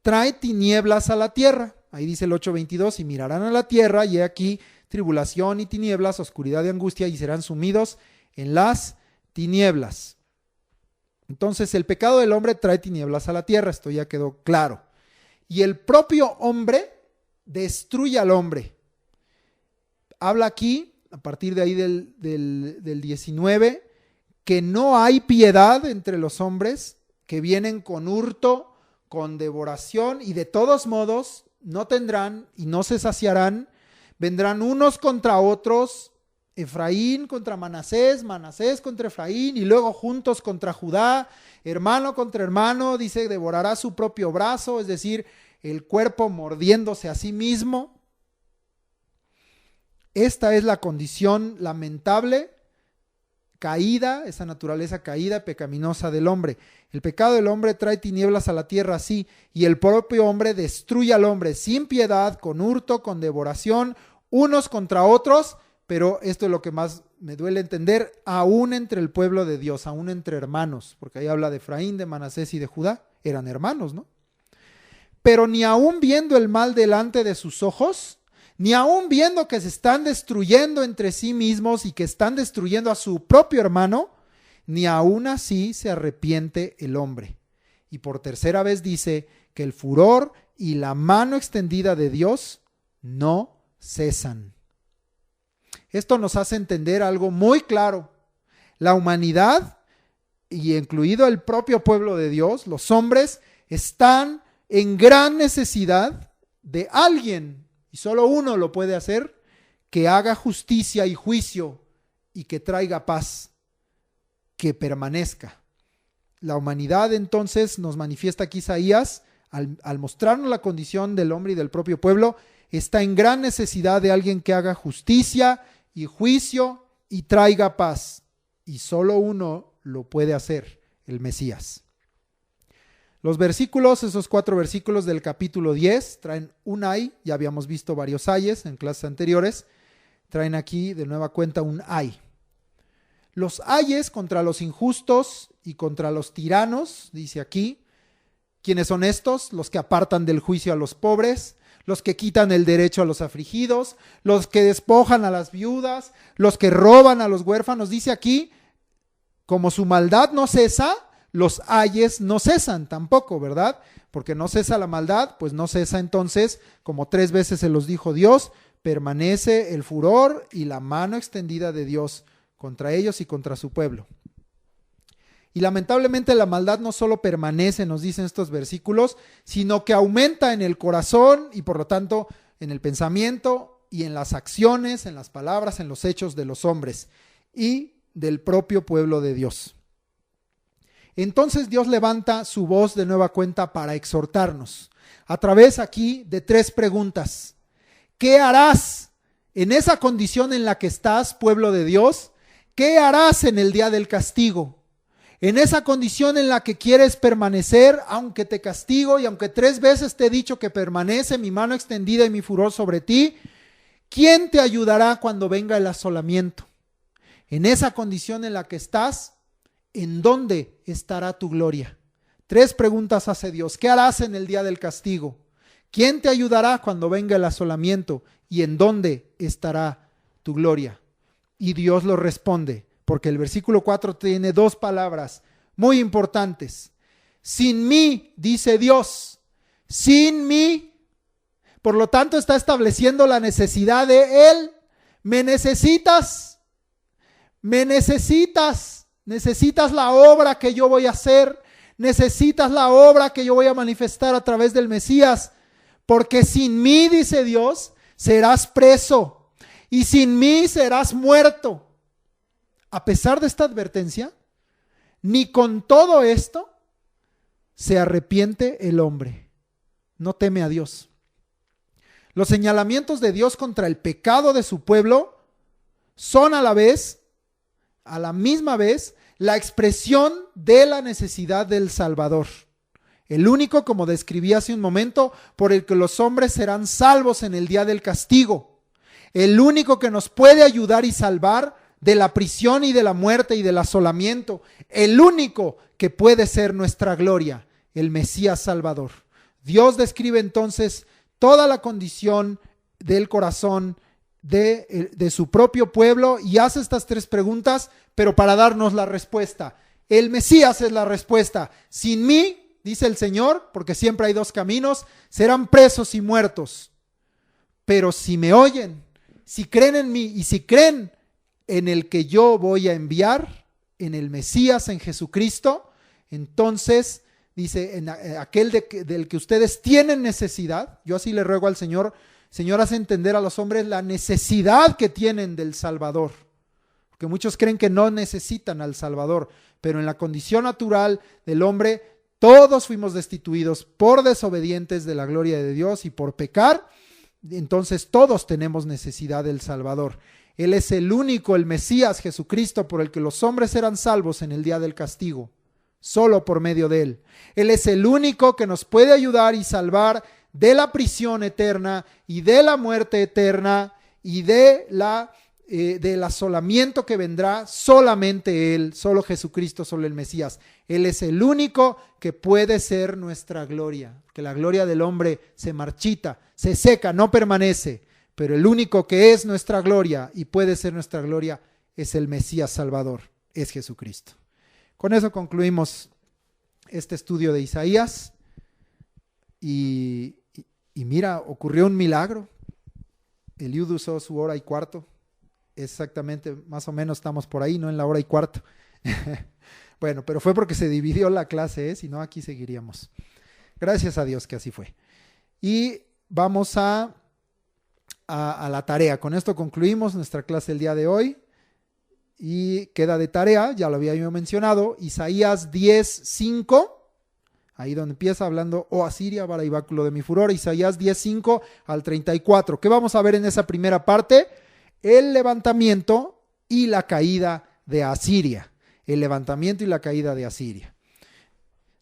trae tinieblas a la tierra. Ahí dice el 8:22, y mirarán a la tierra y he aquí tribulación y tinieblas, oscuridad y angustia, y serán sumidos en las tinieblas. Entonces, el pecado del hombre trae tinieblas a la tierra, esto ya quedó claro. Y el propio hombre destruye al hombre. Habla aquí, a partir de ahí del 19, que no hay piedad entre los hombres, que vienen con hurto, con devoración, y de todos modos no tendrán y no se saciarán. Vendrán unos contra otros, Efraín contra Manasés, Manasés contra Efraín, y luego juntos contra Judá, hermano contra hermano, dice, devorará su propio brazo, es decir, el cuerpo mordiéndose a sí mismo. Esta es la condición lamentable, caída, esa naturaleza caída, pecaminosa del hombre. El pecado del hombre trae tinieblas a la tierra, sí, y el propio hombre destruye al hombre sin piedad, con hurto, con devoración, unos contra otros, pero esto es lo que más me duele entender, aún entre el pueblo de Dios, aún entre hermanos, porque ahí habla de Efraín, de Manasés y de Judá, eran hermanos, ¿no? Pero ni aún viendo el mal delante de sus ojos, ni aún viendo que se están destruyendo entre sí mismos y que están destruyendo a su propio hermano, ni aún así se arrepiente el hombre. Y por tercera vez dice que el furor y la mano extendida de Dios no cesan. Esto nos hace entender algo muy claro. La humanidad, y incluido el propio pueblo de Dios, los hombres, están en gran necesidad de alguien, y solo uno lo puede hacer, que haga justicia y juicio y que traiga paz, que permanezca. La humanidad entonces, nos manifiesta aquí Isaías, al mostrarnos la condición del hombre y del propio pueblo, está en gran necesidad de alguien que haga justicia y juicio y traiga paz. Y solo uno lo puede hacer, el Mesías. Los versículos, esos 4 versículos del capítulo 10, traen un ay, ya habíamos visto varios ayes en clases anteriores, traen aquí de nueva cuenta un ay. Los ayes contra los injustos y contra los tiranos, dice aquí, ¿quiénes son estos? Los que apartan del juicio a los pobres, los que quitan el derecho a los afligidos, los que despojan a las viudas, los que roban a los huérfanos. Dice aquí, como su maldad no cesa, los ayes no cesan tampoco, ¿verdad? Porque no cesa la maldad, pues no cesa entonces, como 3 veces se los dijo Dios, permanece el furor y la mano extendida de Dios contra ellos y contra su pueblo. Y lamentablemente la maldad no solo permanece, nos dicen estos versículos, sino que aumenta en el corazón y por lo tanto en el pensamiento y en las acciones, en las palabras, en los hechos de los hombres y del propio pueblo de Dios. Entonces Dios levanta su voz de nueva cuenta para exhortarnos a través aquí de 3 preguntas. ¿Qué harás en esa condición en la que estás, pueblo de Dios? ¿Qué harás en el día del castigo? En esa condición en la que quieres permanecer, aunque te castigo y aunque 3 veces te he dicho que permanece mi mano extendida y mi furor sobre ti, ¿quién te ayudará cuando venga el asolamiento? En esa condición en la que estás, ¿en dónde estará tu gloria? 3 preguntas hace Dios. ¿Qué harás en el día del castigo? ¿Quién te ayudará cuando venga el asolamiento? ¿Y en dónde estará tu gloria? Y Dios lo responde, porque el versículo 4 tiene 2 palabras muy importantes. Sin mí, dice Dios, sin mí. Por lo tanto, está estableciendo la necesidad de Él. Me necesitas. Necesitas la obra que yo voy a hacer. Necesitas la obra que yo voy a manifestar a través del Mesías. Porque sin mí, dice Dios, serás preso. Y sin mí serás muerto. A pesar de esta advertencia, ni con todo esto se arrepiente el hombre. No teme a Dios. Los señalamientos de Dios contra el pecado de su pueblo son a la misma vez, la expresión de la necesidad del Salvador. El único, como describí hace un momento, por el que los hombres serán salvos en el día del castigo. El único que nos puede ayudar y salvar de la prisión y de la muerte y del asolamiento. El único que puede ser nuestra gloria, el Mesías Salvador. Dios describe entonces toda la condición del corazón de su propio pueblo y hace estas 3 preguntas, pero para darnos la respuesta. El Mesías es la respuesta. Sin mí, dice el Señor, porque siempre hay 2 caminos, serán presos y muertos. Pero si me oyen, si creen en mí y si creen en el que yo voy a enviar, en el Mesías, en Jesucristo, entonces dice, en aquel del que ustedes tienen necesidad, yo así le ruego al Señor, Señor, hace entender a los hombres la necesidad que tienen del Salvador. Porque muchos creen que no necesitan al Salvador, pero en la condición natural del hombre, todos fuimos destituidos por desobedientes de la gloria de Dios y por pecar. Entonces todos tenemos necesidad del Salvador. Él es el único, el Mesías, Jesucristo, por el que los hombres serán salvos en el día del castigo. Solo por medio de Él. Él es el único que nos puede ayudar y salvar de la prisión eterna y de la muerte eterna y del asolamiento que vendrá. Solamente Él, solo Jesucristo, solo el Mesías. Él es el único que puede ser nuestra gloria. Que la gloria del hombre se marchita, se seca, no permanece. Pero el único que es nuestra gloria y puede ser nuestra gloria es el Mesías Salvador, es Jesucristo. Con eso concluimos este estudio de Isaías y mira, ocurrió un milagro. Eliud usó su 1:15, exactamente, más o menos estamos por ahí, no en la 1:15. Bueno, pero fue porque se dividió la clase, si no aquí seguiríamos. Gracias a Dios que así fue. Y vamos a la tarea. Con esto concluimos nuestra clase el día de hoy. Y queda de tarea, ya lo había yo mencionado, Isaías 10:5, ahí donde empieza hablando, oh Asiria, vara y báculo de mi furor, Isaías 10:5 al 34. ¿Qué vamos a ver en esa primera parte? El levantamiento y la caída de Asiria. El levantamiento y la caída de Asiria.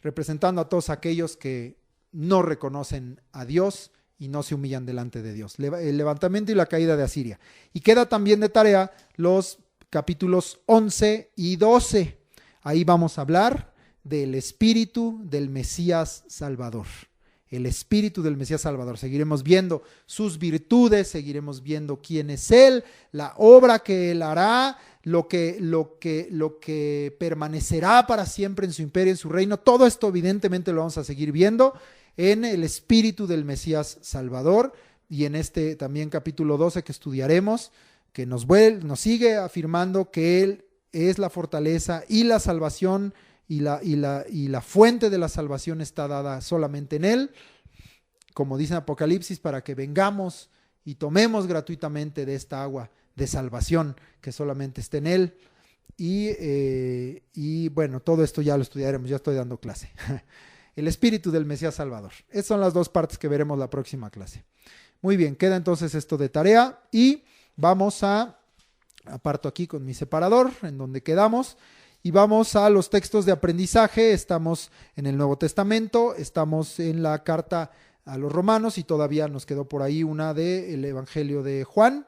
Representando a todos aquellos que no reconocen a Dios y no se humillan delante de Dios. El levantamiento y la caída de Asiria. Y queda también de tarea los capítulos 11 y 12. Ahí vamos a hablar del espíritu del Mesías Salvador. El espíritu del Mesías Salvador. Seguiremos viendo sus virtudes, seguiremos viendo quién es Él, la obra que Él hará, lo que permanecerá para siempre en su imperio, en su reino. Todo esto evidentemente lo vamos a seguir viendo en el espíritu del Mesías Salvador y en este también capítulo 12 que estudiaremos, que nos sigue afirmando que Él es la fortaleza y la salvación y la fuente de la salvación está dada solamente en Él, como dice en Apocalipsis, para que vengamos y tomemos gratuitamente de esta agua de salvación que solamente está en Él. Y bueno, todo esto ya lo estudiaremos, ya estoy dando clase. El espíritu del Mesías Salvador. Esas son las 2 partes que veremos la próxima clase. Muy bien, queda entonces esto de tarea y vamos aparto aquí con mi separador, en donde quedamos, y vamos a los textos de aprendizaje. Estamos en el Nuevo Testamento, estamos en la carta a los Romanos y todavía nos quedó por ahí una del Evangelio de Juan.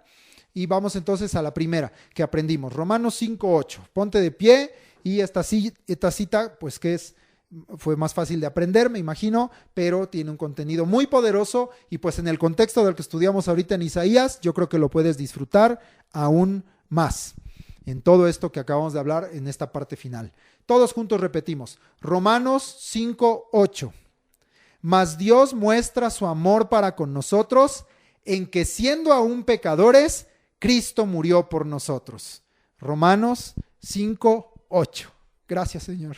Y vamos entonces a la primera que aprendimos, Romanos 5:8. Ponte de pie y esta cita, pues que fue más fácil de aprender, me imagino, pero tiene un contenido muy poderoso y pues en el contexto del que estudiamos ahorita en Isaías, yo creo que lo puedes disfrutar aún más en todo esto que acabamos de hablar en esta parte final. Todos juntos repetimos, Romanos 5:8. Mas Dios muestra su amor para con nosotros en que siendo aún pecadores, Cristo murió por nosotros. Romanos 5:8. Gracias, Señor.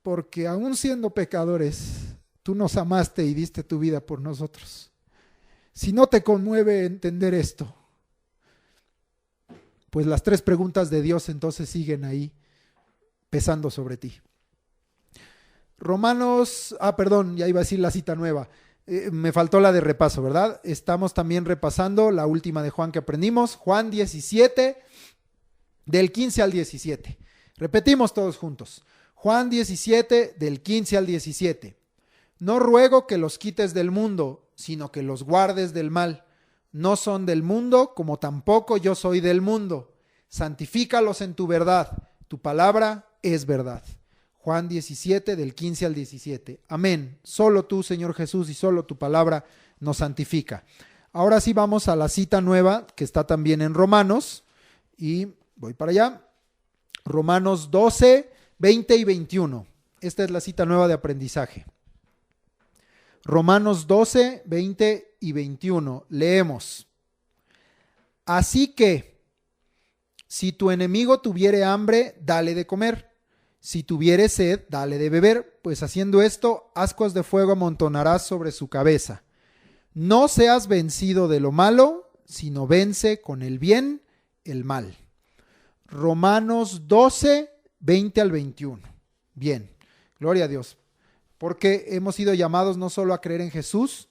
Porque aún siendo pecadores, tú nos amaste y diste tu vida por nosotros. Si no te conmueve entender esto, pues las 3 preguntas de Dios entonces siguen ahí pesando sobre ti. Romanos, ya iba a decir la cita nueva. Me faltó la de repaso, ¿verdad? Estamos también repasando la última de Juan que aprendimos, Juan 17, del 15 al 17. Repetimos todos juntos. Juan 17, del 15 al 17. No ruego que los quites del mundo, sino que los guardes del mal. No son del mundo, como tampoco yo soy del mundo. Santifícalos en tu verdad. Tu palabra es verdad. Juan 17, del 15 al 17. Amén. Solo tú, Señor Jesús, y solo tu palabra nos santifica. Ahora sí vamos a la cita nueva que está también en Romanos y voy para allá. Romanos 12, 20 y 21. Esta es la cita nueva de aprendizaje. Romanos 12, 20 y 21. Leemos. Así que, si tu enemigo tuviere hambre, dale de comer. Si tuviere sed, dale de beber, pues haciendo esto, ascuas de fuego amontonarás sobre su cabeza. No seas vencido de lo malo, sino vence con el bien el mal. Romanos 12, 20 al 21. Bien, gloria a Dios. Porque hemos sido llamados no solo a creer en Jesús,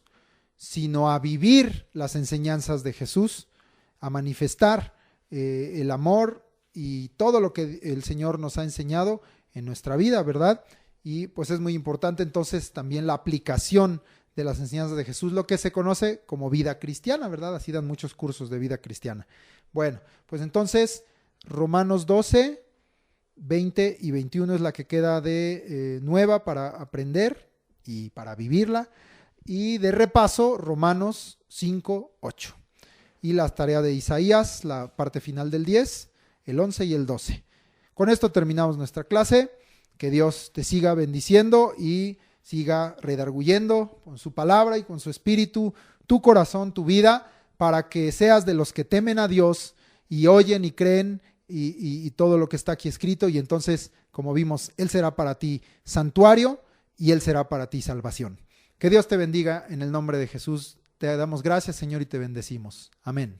sino a vivir las enseñanzas de Jesús, a manifestar el amor y todo lo que el Señor nos ha enseñado en nuestra vida, ¿verdad? Y pues es muy importante entonces también la aplicación de las enseñanzas de Jesús, lo que se conoce como vida cristiana, ¿verdad? Así dan muchos cursos de vida cristiana. Bueno, pues entonces Romanos 12, 20 y 21 es la que queda de nueva para aprender y para vivirla. Y de repaso, Romanos 5, 8. Y la tarea de Isaías, la parte final del 10, el 11 y el 12. Con esto terminamos nuestra clase. Que Dios te siga bendiciendo y siga redarguyendo con su palabra y con su espíritu, tu corazón, tu vida, para que seas de los que temen a Dios y oyen y creen y todo lo que está aquí escrito. Y entonces, como vimos, Él será para ti santuario y Él será para ti salvación. Que Dios te bendiga en el nombre de Jesús. Te damos gracias, Señor, y te bendecimos. Amén.